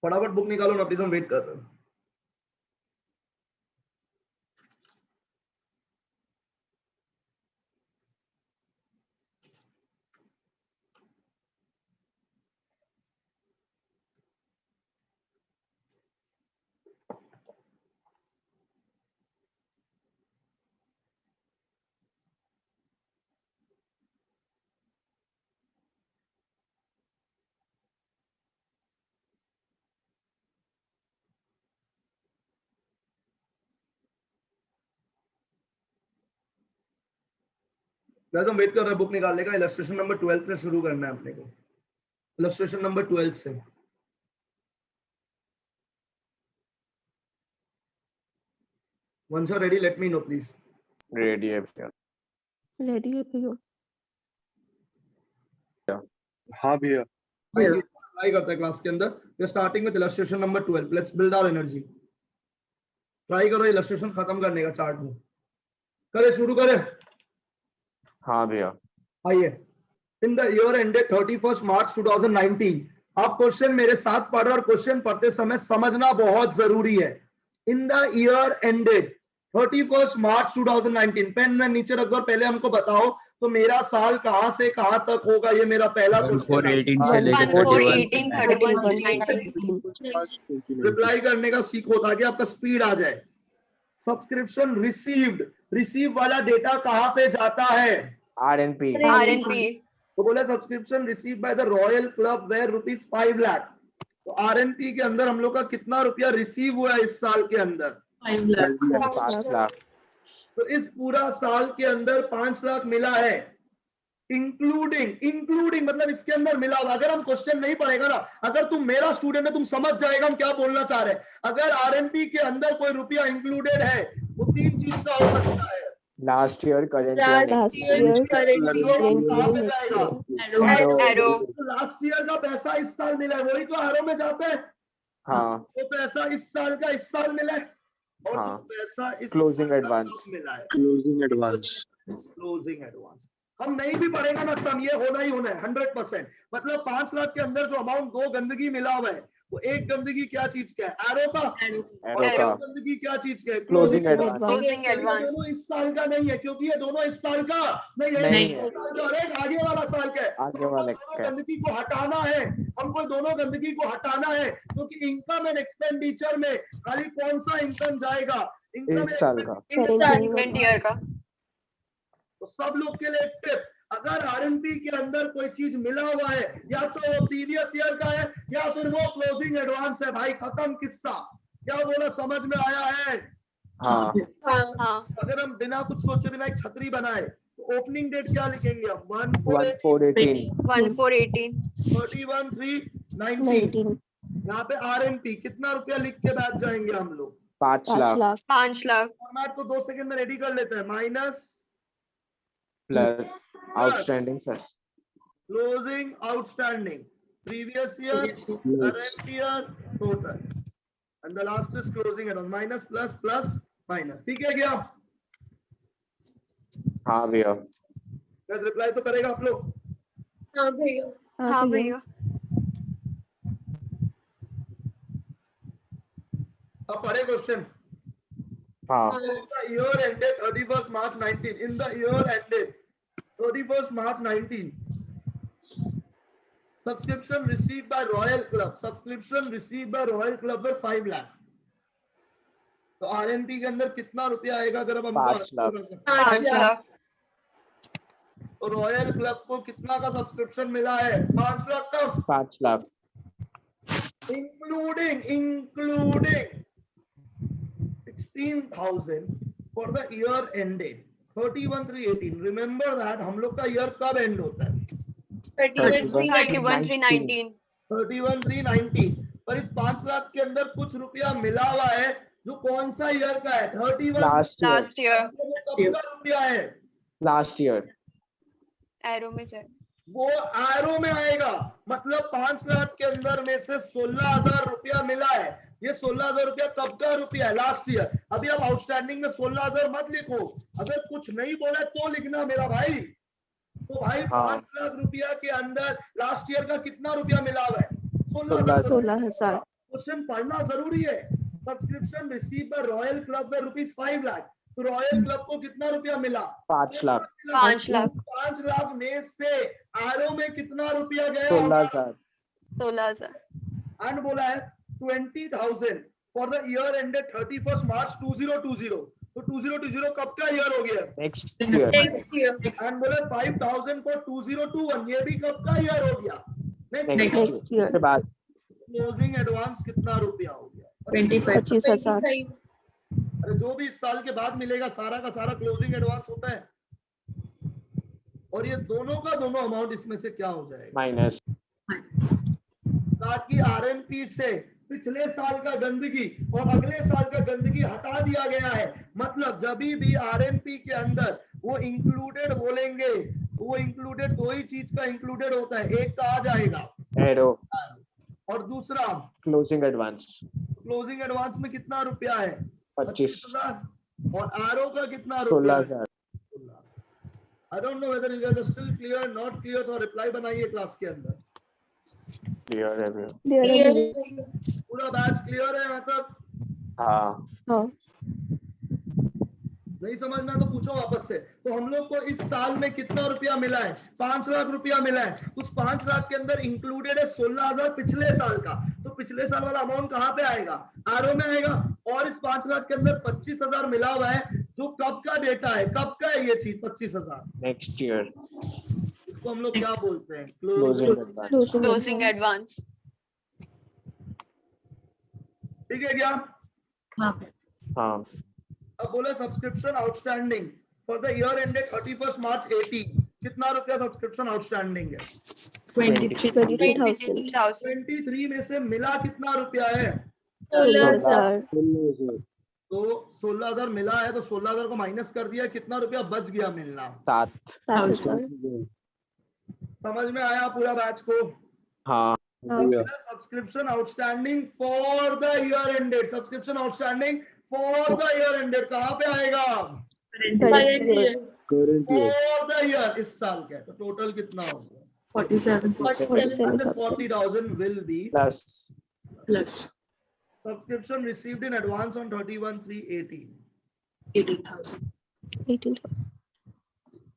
फटाफट बुक निकालो ना प्लीज, हम वेट कर रहे हैं. गाइस हम वेट कर रहे हैं बुक निकालने का. इलस्ट्रेशन नंबर 12 से शुरू करना है अपने को. इलस्ट्रेशन नंबर 12 से. Once you're ready, let me know, please. Ready है भैया. रेडी है भैया. हाँ भैया. ट्राई करते हैं क्लास के अंदर. We are starting with illustration number 12. Let's build our energy. Try करो इलस्ट्रेशन खत्म करने का चार्ट में. करे शुरू करें. हाँ भैया। आइए, इन the year ended 31st March 2019, आप क्वेश्चन मेरे साथ पढ़ रहे और क्वेश्चन पढ़ते समय समझना बहुत जरूरी है। In the year ended 31st March 2019, pen में नीचे रख दो, पहले हमको बताओ तो मेरा साल कहां से कहां तक होगा, ये मेरा पहला क्वेश्चन है। 1418 से लेकर 1418 रिप्लाई करने का सीखो ताकि आपका स्पीड आ जाए। सब्सक्रिप्शन रिसीव्ड, रिसीव वाला डेटा कहां पे जाता है? RNP। RNP तो बोले subscription receive by the royal club where ₹5 lakh. तो RNP के अंदर हम लोग का कितना रुपया रिसीव हुआ है इस साल के अंदर? 5 लाख 5 लाख। तो इस पूरा साल के अंदर 5 लाख मिला है, इंक्लूडिंग मतलब इसके अंदर मिला हुआ। अगर हम क्वेश्चन नहीं पढ़ेगा ना, अगर तुम मेरा स्टूडेंट है तुम समझ जाएगा हम क्या बोलना चाह रहे हैं। अगर RNP के अंदर कोई रुपया इंक्लूडेड है वो 3 चीज का हो सकता है। Last year, current Last year, year, current कहाँ पे next जाएगा? year. एरो लास्ट ईयर का पैसा इस साल मिला है, वही तो एरो में जाता है। हाँ वो पैसा इस साल का इस साल मिला है और हाँ। जो पैसा इस Closing साल का advance. कब मिला है? Closing advance. Closing advance. हम नहीं भी पढ़ेगा ना सम, ये होना ही होना है 100%। मतलब 5 लाख के अंदर जो अमाउंट दो गंदगी मिला हुआ है, वो एक गंदगी क्या चीज का है? एरो का। और एरो का एक गंदगी क्या चीज का है? Closing Closing advance. क्लोजिंग ये एडवांस दोनों इस साल का नहीं है, क्योंकि ये दोनों इस साल का नहीं है, नहीं ये है। इस साल का और एक आगे वाला साल का है। आगे तो हमको वाले दोनों का है। गंदगी को हटाना है, हमको दोनों गंदगी को हटाना है, क्योंकि इनकम एंड एक्सपेंडिचर में खाली कौन सा इनकम जाएगा? इनकम इस साल का। करंट ईयर का। तो सब लोग के लिए एक टिप, अगर RNP के अंदर कोई चीज मिला हुआ है, या तो वो प्रीवियस ईयर का है या फिर वो क्लोजिंग एडवांस है। भाई खत्म किस्सा। क्या बोला, समझ में आया है? हाँ हाँ अगर हम बिना कुछ सोचे बिना एक छतरी बनाए तो ओपनिंग डेट क्या लिखेंगे हम? 1418। 1418 31/3/19। 19. यहाँ पे RNP कितना रुपया लिख के बैठ जाएंगे हम लोग? 5 5 लाख lakh. 5 लाख फॉर्मेट तो 2 सेकंड में रेडी कर लेते हैं। Minus plus outstanding sir. closing outstanding, previous year, current year, total, and the last is closing around minus plus plus minus। ठीक है क्या? हाँ भैया। बस रिप्लाई तो करेगा आप लोग। हाँ भैया हाँ भैया। अब पढ़े क्वेश्चन। हाँ In the year ended 31st March 19, in the year ended 31st March 19, subscription received by Royal Club, subscription received by Royal Club were 5 lakh. तो RNP के अंदर कितना रुपया आएगा? अगर अब हमको 5 लाख। 5 लाख तो रॉयल क्लब को कितना का सब्सक्रिप्शन मिला है? 5 लाख का, 5 lakh including 16,000 for the year ended 31/3/18। Remember that हम लोग का ईयर कब एंड होता है? 31/3/19 31/3/19। पर इस 5 लाख के अंदर कुछ रुपया मिला हुआ है जो कौन सा ईयर का है? 31 लास्ट ईयर। Last year. कब का रुपया है? Last year. एरो में जाए वो एरो में आएगा। मतलब 5 लाख के अंदर में से 16,000 रुपया मिला है। ये 16,000 रुपया कब का रुपया है? Last year. अभी आप आउटस्टैंडिंग में 16,000 मत लिखो, अगर कुछ नहीं बोला है तो लिखना मेरा भाई। तो भाई हाँ। 5 लाख रुपया के अंदर लास्ट ईयर का कितना रुपया मिला हुआ है? 16,000। 16,000. क्वेश्चन पढ़ना जरूरी है। Subscription receive bye royal club में ₹5 लाख। तो रॉयल क्लब को कितना रुपया मिला? 5 लाख। 5 लाख 5 लाख में से एरो में कितना रुपया गया? 16,000। 16,000 एंड बोला है 20,000 for the year ended 31st March 2020। तो 2020 कब का ईयर हो गया? Next year. एंड बोले 5,000 फॉर 2021, ये भी कब का ईयर हो गया? Next year. उसके बाद क्लोजिंग एडवांस कितना रुपया हो गया? 25,000. अरे जो भी इस साल के बाद मिलेगा सारा का सारा क्लोजिंग एडवांस होता है। और ये दोनों का दोनों अमाउंट इसमें से क्या हो जाएगा? माइनस। ताकि RNP से पिछले साल का गंदगी और अगले साल का गंदगी हटा दिया गया है। मतलब जब भी RNP के अंदर वो इंक्लूडेड बोलेंगे, वो इंक्लूडेड दो ही चीज का इंक्लूडेड होता है। एक का आ जाएगा एरो और दूसरा क्लोजिंग एडवांस। क्लोजिंग एडवांस में कितना रुपया है? 25,000। और एरो का कितना? 16,000। I don't know whether you guys are still clear, not clear, तो reply बनाइए क्लास के अंदर. Clear है भैया. Clear है Clear भैया. है. पूरा बैच क्लियर है यहाँ तक? हाँ. हाँ. नहीं समझना तो पूछो वापस से. तो हम लोग को इस साल में कितना रुपया मिला है? 5 लाख रुपया मिला है. उस 5 लाख के अंदर इंक्लूडेड है 16,000 पिछले साल का. तो पिछले साल वाला अमाउंट कहाँ पे आएगा? एरो में आएगा. और इस 5 लाख के अंदर 25,000 मिला हुआ है, जो कब का डेटा है? कब का है ये चीज? 25,000. Next year. इसको हम लोग क्या बोलते हैं? Closing advance. Closing advance. ठीक है क्या? हाँ. हाँ. अब बोले subscription outstanding for the year ended 31 मार्च 18. कितना रुपया सब्सक्रिप्शन आउटस्टैंडिंग है? 22,000. 23 में से मिला कितना रुपया है? 16,000. तो 16,000 मिला है, तो 16,000 को माइनस कर दिया, कितना रुपया बच गया मिलना? 7,000. समझ में आया पूरा बैच को? हाँ. Subscription outstanding for the year ended. Subscription outstanding for the year ended कहाँ पे आएगा? Current year. For the year. इस साल का है, तो टोटल कितना होगा? 47. 40,000 will be Plus. Plus subscription received in advance on 31/3/18. 18,000. 18,000.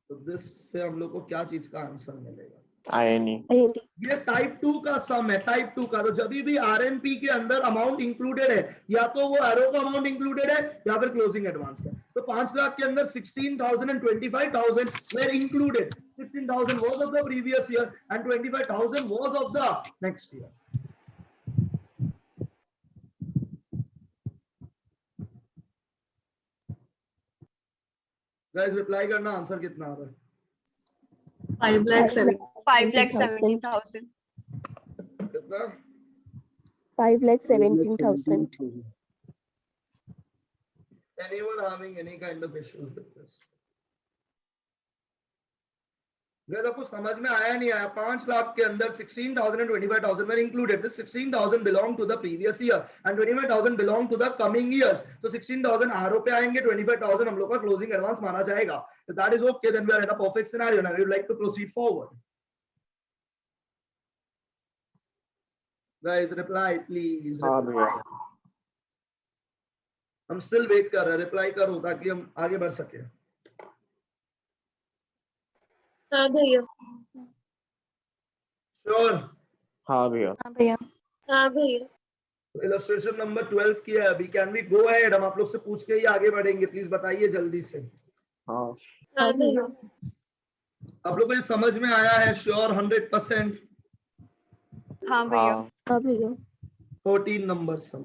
तो this से हम लोग को क्या चीज का आंसर मिलेगा? INE. IND. ये टाइप 2 का सम है. टाइप 2 का, तो जब भी आरएनपी के अंदर अमाउंट इंक्लूडेड है, या तो वो एरो का अमाउंट इंक्लूडेड है या फिर क्लोजिंग एडवांस का. तो 5 लाख के अंदर 16,000 and 25,000 were included. 16,000 was of the previous year and 25,000 was of the next year. Guys reply करना, आंसर कितना आ रहा है? 5,70,000. 5,70,000. कितना? 5,17,000. Anyone having any kind of issues with this? Guys आपको समझ में आया नहीं आया? 5 लाख के अंदर 16,000 and 25,000 were included. This 16,000 belong to the previous year and 25,000 belong to the coming years. तो 16,000 आरओ पे आएंगे, 25,000 हम लोग का क्लोजिंग एडवांस माना जाएगा. So that is okay. Then we are at a perfect scenario. Now we would like to proceed forward. Guys, reply please. हाँ Reply. भैया. हम still wait कर रहे हैं. रिप्लाई करो ताकि हम आगे बढ़ सके. हाँ भैया. Sure. हाँ भैया. हाँ भैया. हाँ भैया. इलस्ट्रेशन नंबर 12 किया है अभी. Can we go ahead? हम आप लोग से पूछ के ही आगे बढ़ेंगे. प्लीज बताइए जल्दी से. हाँ. हाँ भैया. आप लोग को ये समझ में आया है? श्योर 100%? हाँ भैया. हाँ भैया. 14 नंबर सम.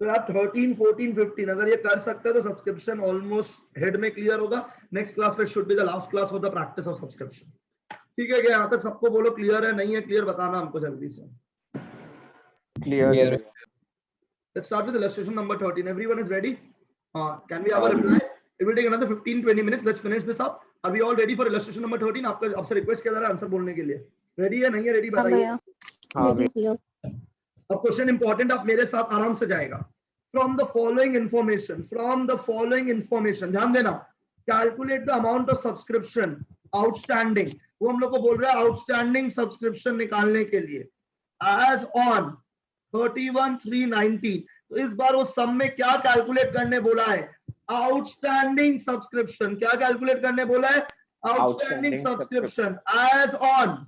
तो यार 13, 14, 15 अगर ये कर सकते हैं तो सब्सक्रिप्शन ऑलमोस्ट हेड में क्लियर होगा. नेक्स्ट क्लास में should be the last class for the practice of subscription. ठीक है क्या? यहाँ तक सबको बोलो क्लियर है? नहीं है क्लियर बताना हमको जल्दी से. Clear. Let's start with illustration number 13. Everyone is ready? Can we have a reply? It will take another 15-20 minutes. Let's finish this up. Are we all ready for illustration number 13? आपसे request किया जा रहा है answer बोलने के लिए. Ready है? नहीं है? रेडी बताइए. हाँ Ready भैया. भैया. अब क्वेश्चन इंपॉर्टेंट, आप मेरे साथ आराम से जाएगा. फ्रॉम द फॉलोइंग इंफॉर्मेशन, ध्यान देना. Calculate the amount of subscription outstanding. वो हम लोग को बोल रहा है आउटस्टैंडिंग सब्सक्रिप्शन निकालने के लिए. As on 31/3/19. तो इस बार वो सम में क्या कैलकुलेट करने बोला है? Outstanding subscription. क्या कैलकुलेट करने बोला है? Outstanding subscription as on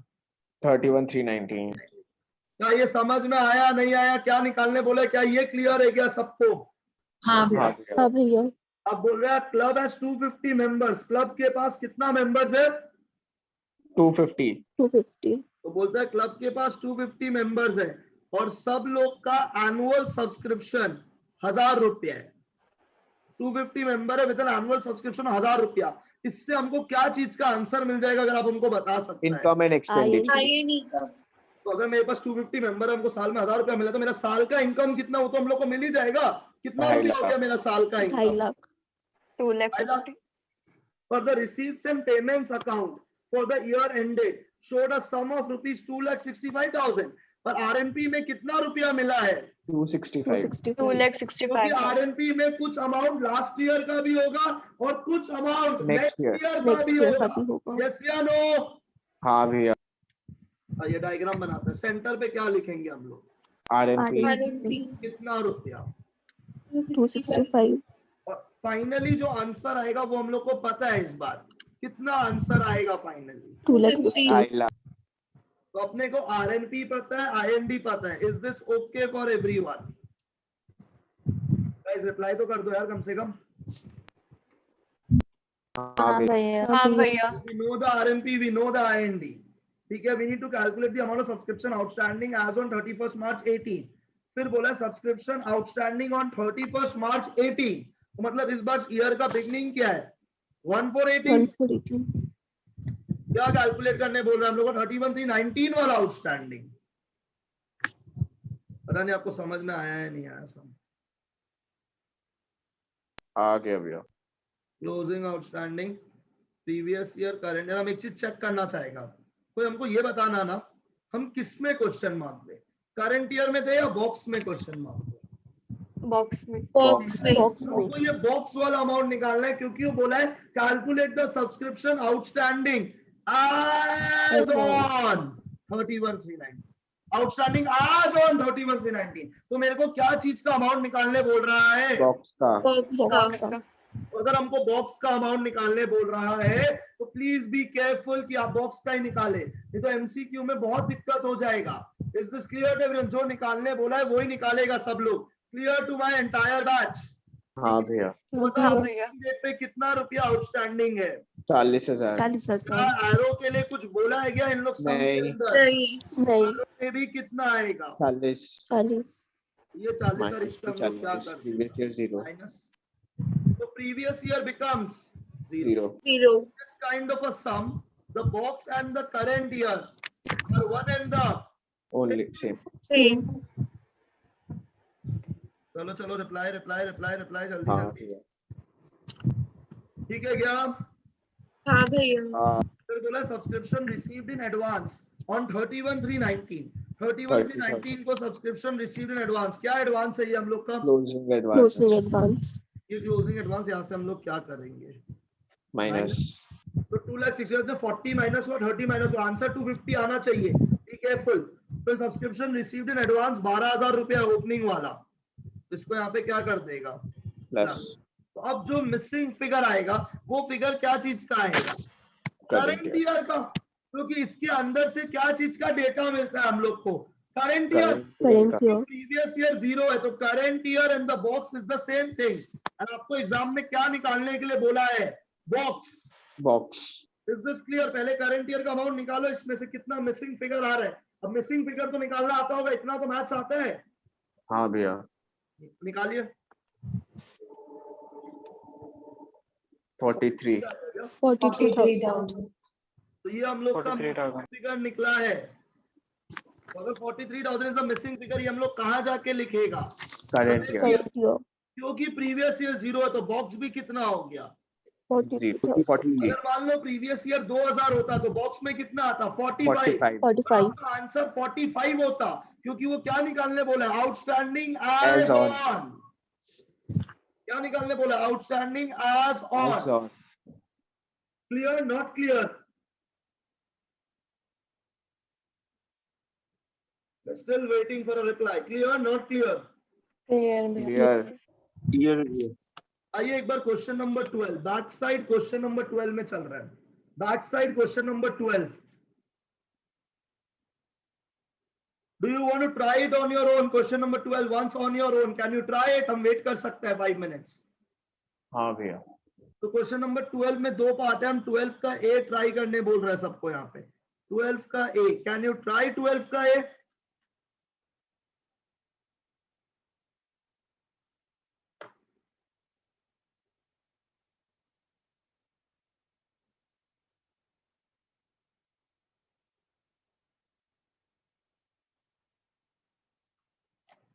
31/3/19. क्या ये समझ में आया? नहीं आया? क्या निकालने बोला? क्या ये क्लियर है क्या सबको? हाँ भैया. हाँ भैया. हाँ भैया. अब बोल रहा है क्लब हैज 250 मेंबर्स. क्लब के पास कितना मेंबर्स है? 250. 250. तो बोलता है क्लब के पास 250 मेंबर्स है और सब लोग का एनुअल सब्सक्रिप्शन 1,000 रुपया है. 250 मेंबर है विद एन एनुअल सब्सक्रिप्शन 1,000 रुपया. इससे हमको क्या चीज का आंसर मिल जाएगा अगर आप हमको बता सकते हैं? Income and expenditure. INE का. तो अगर मेरे पास 250 मेंबर है, हमको साल में 1,000 रुपया मिला, तो मेरा साल का इनकम कितना हो? तो हम लोग को मिल ही जाएगा. कितना 2.5 रुपया हो गया मेरा साल का 2.5 income? Lakh. 2,50,000. For the receipts and payments account for the year ended showed a sum of rupees 2,65,000. और आरएनपी में कितना रुपया मिला है? 265. 265. क्योंकि 2,65,000. आरएनपी में कुछ अमाउंट लास्ट ईयर का भी होगा और कुछ amount Next next year. Year का भी नेक्स्ट ईयर का होगा। भी होगा. यस या नो? हाँ भैया. ये डायग्राम बनाते हैं। सेंटर पे क्या लिखेंगे हम लोग? RNP. RNP कितना रुपया? 265. और फाइनली जो आंसर आएगा वो हम लोग को पता है इस बार। कितना आंसर आएगा फाइनली? 250. 5 lakh. तो अपने को आरएनपी पता है, आईएनडी पता है। Is this okay for everyone? Guys reply तो कर दो यार कम से कम। हाँ भैया. हाँ भैया. We know the RMP, we know the IND. ठीक है, we need to calculate the amount of subscription outstanding as on 31st March 18. फिर बोला subscription outstanding on 31st March 18. तो मतलब इस बार ईयर का बिगनिंग क्या है? 1418. 1418. क्या कैलकुलेट करने बोल रहे हैं हम लोग को? 31,319 वाला आउटस्टैंडिंग। पता नहीं आपको समझ में आया है नहीं आया समझ? आ गया भैया. Closing outstanding previous year current. हम एक चीज चेक करना चाहेगा, कोई हमको ये बताना ना हम किस में क्वेश्चन मार्क दे, करंट ईयर में दे या बॉक्स में क्वेश्चन मार्क दे? बॉक्स में. बॉक्स में बॉक्स में. हमको ये बॉक्स वाला अमाउंट निकालना है क्योंकि वो बोला है calculate the subscription outstanding as on 31,319, outstanding as on 31,319। तो मेरे को क्या चीज का अमाउंट निकालने बोल रहा है? बॉक्स का. बॉक्स का बॉक्स का. अगर हमको बॉक्स का अमाउंट निकालने बोल रहा है तो प्लीज बी केयरफुल कि आप बॉक्स का ही निकाले, नहीं तो एमसीक्यू में बहुत दिक्कत हो जाएगा। Is this clear to everyone? जो निकालने बोला है वही निकालेगा सब लोग। Clear to my entire batch? हाँ भैया. बताओ भैया. डेट पे कितना रुपया आउटस्टैंडिंग है? 40,000. 40,000. एरो के लिए कुछ बोला है क्या इन लोग सम के नहीं. अंदर? नहीं नहीं. एरो में भी कितना आएगा? 40. 40. ये 40 और Minus इसका हम लोग क्या 40. करते Previous year 0. माइनस, तो previous year becomes 0. 0. 0 This kind of a sum, the box and the current year are one and the Only same. Same. चलो चलो रिप्लाई रिप्लाई रिप्लाई रिप्लाई जल्दी हाँ जल्दी। भैया. ठीक है क्या? हाँ भैया। हाँ. फिर बोला subscription received in advance on 31/3/19। 31/3/19 को सब्सक्रिप्शन रिसीव्ड इन एडवांस। क्या एडवांस है ये हम लोग का? Closing advance. Closing advance. ये क्लोजिंग एडवांस। यहाँ से हम लोग क्या करेंगे? Minus. तो 2,60,000 40 माइनस हुआ, 30 माइनस हुआ, आंसर 250 आना चाहिए। Be careful. तो सब्सक्रिप्शन रिसीव्ड इन एडवांस 12,000 रुपया ओपनिंग वाला, इसको यहाँ पे क्या कर देगा? Plus. तो अब जो मिसिंग फिगर आएगा वो फिगर क्या चीज का आएगा? Current year. ईयर का, क्योंकि इसके अंदर से क्या चीज का डेटा मिलता है हम लोग को? Current year. Current year. Previous year 0 है तो current year and the box is the same thing. और आपको एग्जाम में क्या निकालने के लिए बोला है? Box. Box. Is this clear? पहले करंट ईयर का अमाउंट निकालो, इसमें से कितना मिसिंग फिगर आ रहा है। अब मिसिंग फिगर तो निकालना आता होगा, इतना तो मैथ्स आता है। हाँ भैया. निकालिए। 43. 43,000. तो ये हम लोग का 43,000. फिगर निकला है। तो अगर 43,000 इज द मिसिंग फिगर, ये हम लोग कहाँ जाके लिखेगा? Current year. Current year. क्योंकि प्रीवियस ईयर 0 है तो बॉक्स भी कितना हो गया? 43,000. 48. अगर मान लो प्रीवियस ईयर 2000 होता तो बॉक्स में कितना आता? 45। 45. 45. आपका आंसर 45 होता, क्योंकि वो क्या निकालने बोला है? Outstanding As as on. On. क्या निकालने बोला? Outstanding as As on. on. Clear not clear? Still waiting for a reply. Clear not clear? Clear. Clear. आइए एक बार question number 12, back side question number 12 में चल रहा है। Back side question number 12। Do you want to try it on your own? Question number 12 once on your own. Can you try it? हम wait कर सकते हैं 5 minutes। हाँ भैया. तो क्वेश्चन नंबर 12 में दो पार्ट है, हम 12 का ए ट्राई करने बोल रहे हैं सबको यहाँ पे। 12 का ए, कैन यू ट्राई 12 का ए?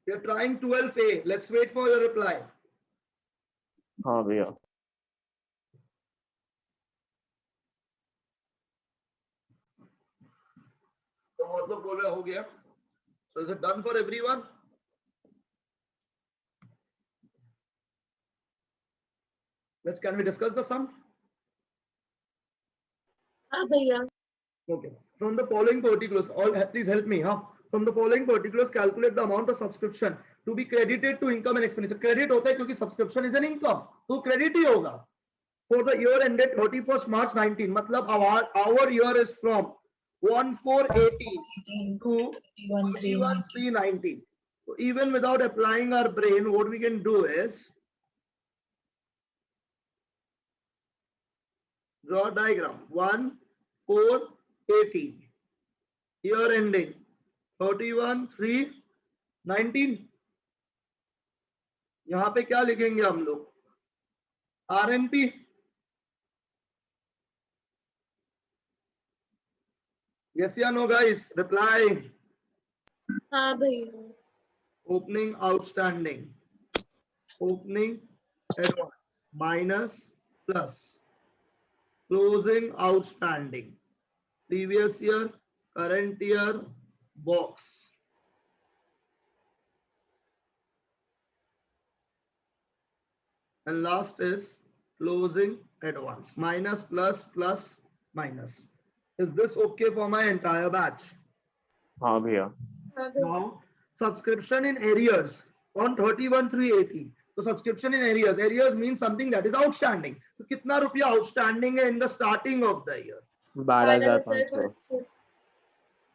You're trying 12A. Let's wait for your reply. हाँ भैया. तो बहुत लोग बोल रहे हो गया। So is it done for everyone? Can we discuss the sum? हाँ भैया. Okay. From the following particulars, please help me. Huh? From the following particulars, calculate the amount of subscription to be credited to income and expenditure. Credit होता है क्योंकि subscription is an income, तो credit ही होगा. For the year ended 31st March 19, मतलब our year is from 1/4/18 to 31/3/19. So even without applying our brain, what we can do is draw a diagram. 1/4/18, year ending 31/3/19. यहां पे क्या लिखेंगे हम लोग? RNP. Yes या no guys? Reply. हाँ भैया. Opening outstanding. Opening advance minus plus. Closing outstanding. Previous year, current year, box. And last is closing advance. Minus plus plus minus. Is this okay for my entire batch? हाँ भैया. हाँ भैया. Now, subscription in arrears on 31/3/18. So subscription in arrears. Arrears means something that is outstanding. So कितना रुपया outstanding है in the starting of the year? 12,500.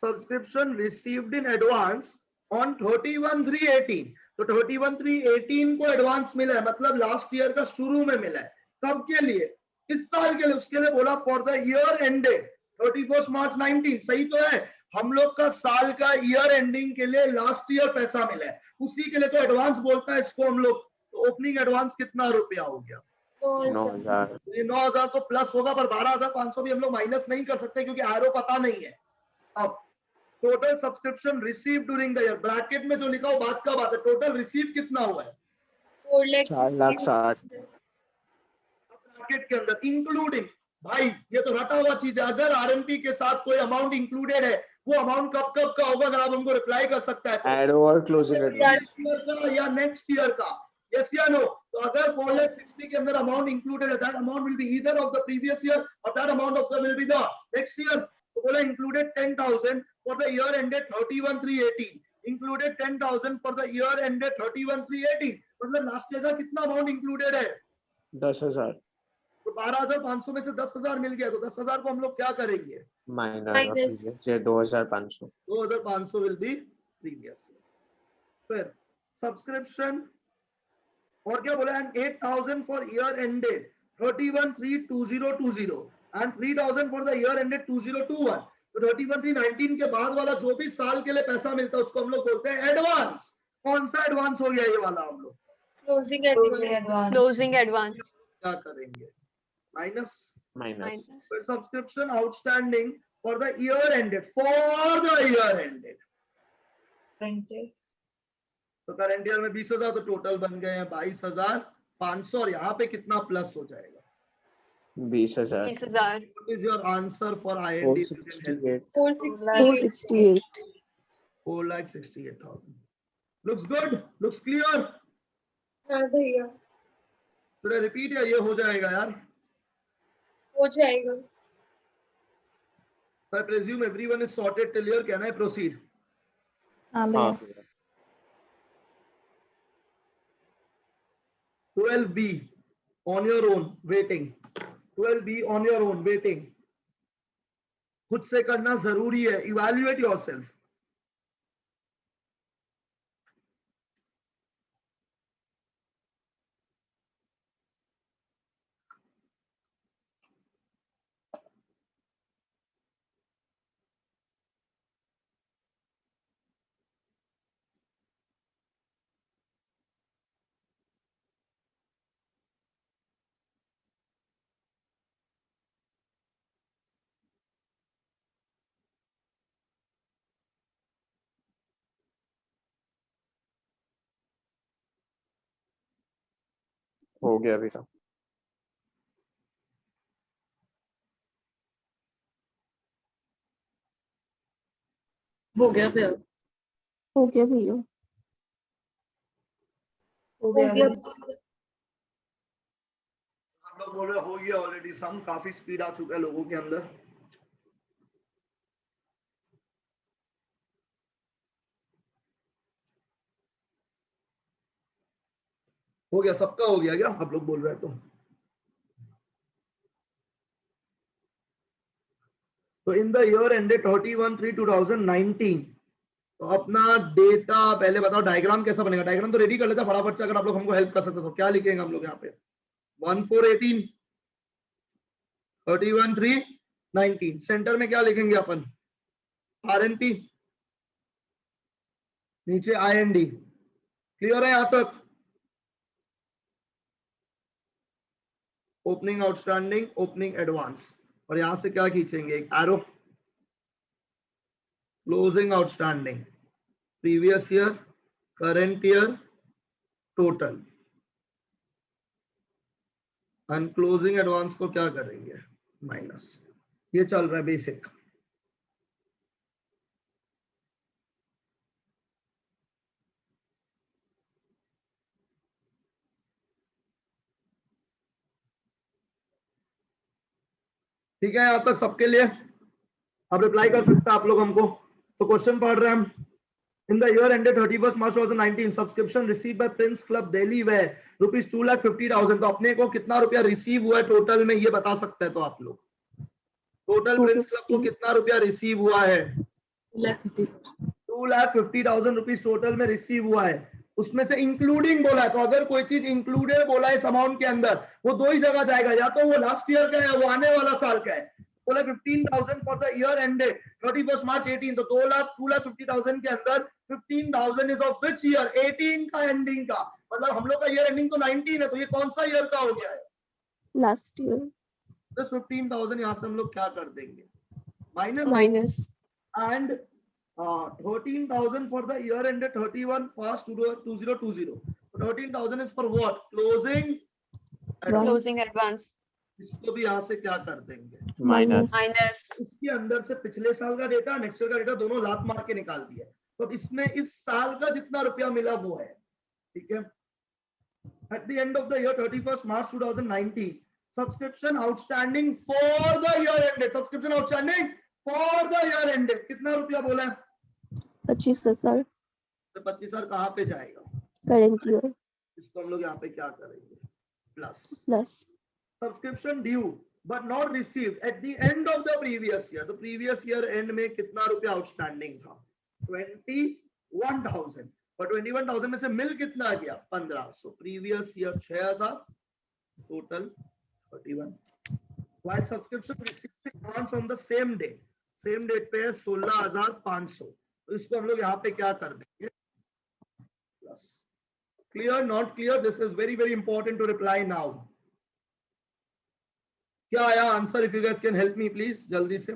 Subscription received in advance on 31/3/18. तो 31/3/18 को advance मिला है, मतलब लास्ट ईयर का शुरू में मिला है. कब के लिए? इस साल के लिए. उसके लिए बोला for the year ended 31st March 19. सही तो है. हम लोग का साल का ईयर एंडिंग के लिए लास्ट ईयर पैसा मिला है, उसी के लिए तो एडवांस बोलता है इसको हम लोग. तो ओपनिंग एडवांस कितना रुपया हो गया? 9,000. ये 9,000 तो प्लस होगा, पर 12,500 भी हम लोग माइनस नहीं कर सकते क्योंकि एरो पता नहीं है. अब total subscription receive during the year, bracket में जो लिखा हो बात का बात है. टोटल रिसीव कितना हुआ है? 4,60,000. ब्रैकेट के अंदर इंक्लूडिंग. भाई ये तो रटा हुआ चीज है. अगर आरएमपी के साथ कोई अमाउंट इंक्लूडेड है, वो अमाउंट कब कब का होगा? अगर आप हमको रिप्लाई कर सकता है तो. एडो और क्लोजिंग एडवांस. ईयर का या नेक्स्ट ईयर का? यस या नो? तो अगर 4,60,000 के अंदर अमाउंट इंक्लूडेड है, that amount will be either of the previous year और that amount of the will be the next year. तो बोला included 10,000 for the year ended 31/3/18. Included 10,000 for the year ended 31/3/18. मतलब last year का कितना amount included है? 10,000. तो 12,500 में से 10,000 मिल गया, तो 10,000 को हम लोग क्या करेंगे? माइनस 2,500. 2,500 will be previous. फिर सब्सक्रिप्शन और क्या बोला? And 8,000 for year ended 31/3/2020 and 3,000 for the year ended 2021. तो 31/3/19 के बाद वाला जो भी साल के लिए पैसा मिलता है उसको हम लोग बोलते हैं एडवांस. कौन सा एडवांस हो गया ये वाला? हम लोग Closing advance. Closing advance. क्या करेंगे? माइनस. माइनस. फिर subscription outstanding for the year ended. For the year ended तो करंट ईयर में 20,000, तो टोटल बन गए हैं 22,500. और यहाँ पे कितना प्लस हो जाएगा? 20,000. 20,000. What is your answer for IND? 468. 468. 4,68,000. Looks good? Looks clear? हाँ भैया. Should I repeat या ये हो जाएगा यार? हो जाएगा. So I presume everyone is sorted till here. Can I proceed? हाँ हाँ भैया. भैया. 12B on your own waiting. 12B on your own waiting. खुद से करना जरूरी है. Evaluate yourself. हो गया बेटा. हो गया भैया. हो गया भैया। हो गया। आप लोग बोल रहे हो गया ऑलरेडी, सम काफी स्पीड आ चुका है लोगों के अंदर। हो गया, सबका हो गया क्या आप लोग बोल रहे हैं तो इन द ईयर एंडेड 31/3/2019, तो अपना डेटा पहले बताओ डायग्राम कैसा बनेगा। डायग्राम तो रेडी कर लेता फटाफट से, अगर आप लोग हमको हेल्प कर सकते तो क्या लिखेंगे हम लोग यहाँ पे 1418 31/3/19 सेंटर में क्या लिखेंगे अपन RNP, नीचे IND। क्लियर है यहां तक? ओपनिंग आउटस्टैंडिंग, ओपनिंग एडवांस, और यहां से क्या खींचेंगे एक arrow, closing outstanding, previous year, current year, total, and closing advance को क्या करेंगे माइनस। ये चल रहा है बेसिक। ठीक है यहां तक सबके लिए? अब रिप्लाई कर सकते हैं आप लोग हमको। तो क्वेश्चन पढ़ रहे हैं हम। In the year ended 31st March 2019, subscription received by Prince Club Delhi were ₹2,50,000। तो अपने को कितना रुपया रिसीव हुआ है टोटल में, ये बता सकते हैं तो आप लोग। टोटल प्रिंस क्लब को कितना रुपया रिसीव हुआ है? 2,50,000 रुपीज टोटल में रिसीव हुआ है। उसमें से इंक्लूडिंग बोला है, तो अगर कोई चीज इंक्लूडेड बोला है इस अमाउंट के अंदर, वो दो ही जगह जाएगा, या तो वो लास्ट ईयर का है, वो आने वाला साल का है। बोला 15,000 for the year ended 31st March 18, तो 2,50,000 के अंदर 15,000 इज ऑफ विच ईयर? 18 का एंडिंग का। मतलब हम लोग का ईयर एंडिंग तो 19 है, तो ये कौन सा ईयर का हो गया है? Last year. तो 15,000 यहां से हम लोग क्या कर देंगे minus. And 13,000 for the year ended 31/1/2020. 13,000 is for what? Closing advance. इसको भी यहाँ से क्या कर देंगे माइनस। इसके अंदर से पिछले साल का डेटा, नेक्स्ट ईयर का डेटा दोनों लात मार के निकाल दिया। तो इसमें इस साल का जितना रुपया मिला वो है। ठीक है। At the end of the year 31st March 2019, subscription outstanding for the year ended, subscription outstanding for the year ended कितना रुपया बोला है? 25,000। तो 25,000 कहाँ पे जाएगा? Current year. इसको हम लोग यहाँ पे क्या करेंगे plus. Subscription due but not received at the end of the previous year, तो प्रीवियस ईयर एंड में कितना रुपया आउटस्टैंडिंग था? 21,000। और 21,000 में से मिल कितना गया? 15। So previous year 6,000, total 31। While subscription received advance on the same day, same date पे है 16,500, तो इसको हम लोग यहाँ पे क्या कर देंगे plus. Clear not clear? This is very very important to reply now. क्या आया answer? If you guys can help me please जल्दी से।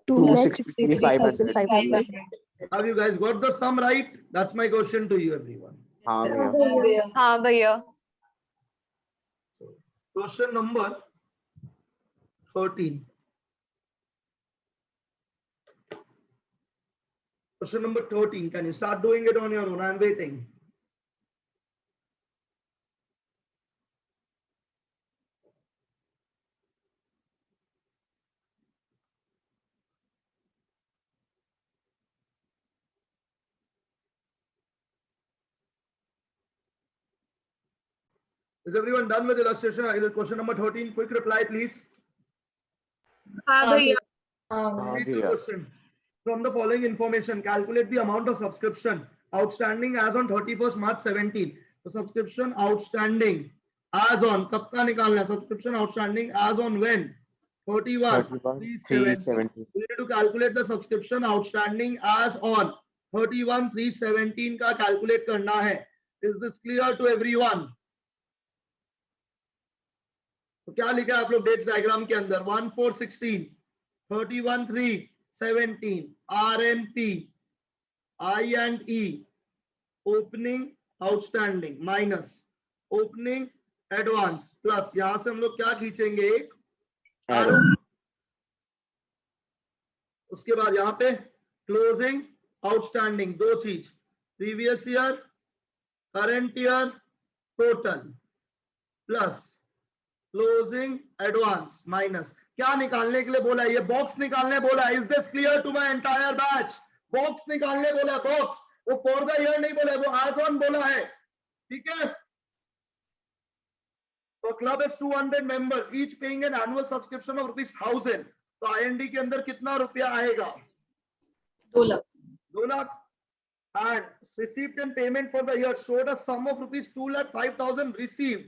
2,63,500। Have you guys got the sum right? That's my question to you everyone. हाँ भैया। Question number 13. Question number 13. Can you start doing it on your own? I'm waiting. Is everyone done with illustration? Question number 13. Quick reply, please. हाँ भैया। Read the question. From the following information, calculate the amount of subscription outstanding as on 31st March 17. So subscription outstanding as on, कब का निकालना है? Subscription outstanding as on when? 31/3/17. We need to calculate the subscription outstanding as on 31/3/17 का calculate करना है. Is this clear to everyone? तो क्या लिखा है आप लोग डेट्स डायग्राम के अंदर? 1/4/16, 31/3/17, RNP, I&E, opening outstanding minus opening advance plus, यहां से हम लोग क्या खींचेंगे? एक एरो। उसके बाद यहाँ पे क्लोजिंग आउटस्टैंडिंग, दो चीज, previous year, current year, total plus closing advance minus. क्या निकालने के लिए बोला है? ये बॉक्स निकालने बोला है। Is this clear to my entire batch? Box निकालने बोला है, बॉक्स। वो फॉर द ईयर नहीं बोला है, वो एज ऑन बोला है, ठीक है। तो club is 200 members, each paying an annual subscription of ₹1000। तो आईएनडी के अंदर कितना रुपया आएगा? 2 lakh. 2 lakh. And received and payment for the year showed a sum of ₹2,05,000 received।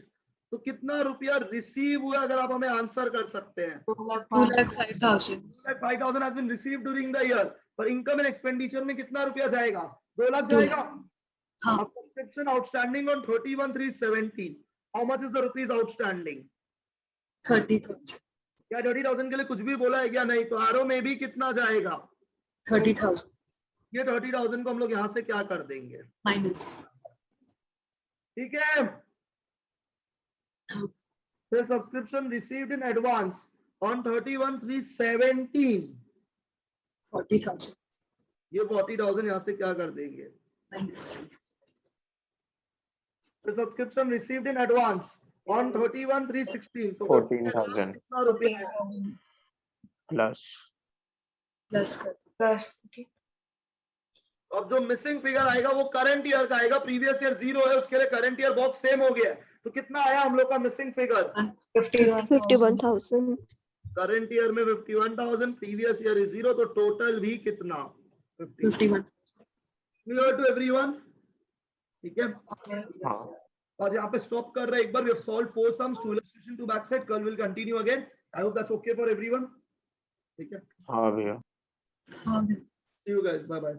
तो कितना रुपया रिसीव हुआ अगर आप हमें आंसर कर सकते हैं? 2,05,000। 5,000 has been received during the year। पर इनकम एंड एक्सपेंडिचर में कितना रुपया जाएगा? 2 लाख जाएगा। हाँ। Subscription outstanding on 31/3/17। How much is the rupees outstanding? 30,000। क्या 30,000 के लिए कुछ भी बोला है क्या? नहीं। तो आरओ में भी कितना जाएगा? 30,000 ये 30,000 को हम लोग यहाँ से क्या कर देंगे? माइनस। ठीक है। फिर subscription received in advance on 31/3/17। 40,000 ये 40,000 यहाँ से क्या कर देंगे? माइनस। फिर subscription received in advance on 31/3/16। तो 14,000 कितना रुपया है? प्लस प्लस कर। अब जो मिसिंग फिगर आएगा वो करंट ईयर का आएगा। प्रीवियस ईयर 0 है, उसके लिए करंट ईयर बॉक्स सेम हो गया है। तो कितना आया हम लोग का मिसिंग फिगर? 51,000। करंट ईयर में 51,000, प्रीवियस ईयर इज 0, तो टोटल भी कितना? 51। Clear to everyone? ठीक है। हाँ और यहाँ पे स्टॉप कर रहे हैं एक बार। We have solved 4 sums, 2 illustration, 2 back side. कल will continue again. I hope that's okay for everyone. ठीक है। हाँ भैया। हाँ। See you guys. Bye bye.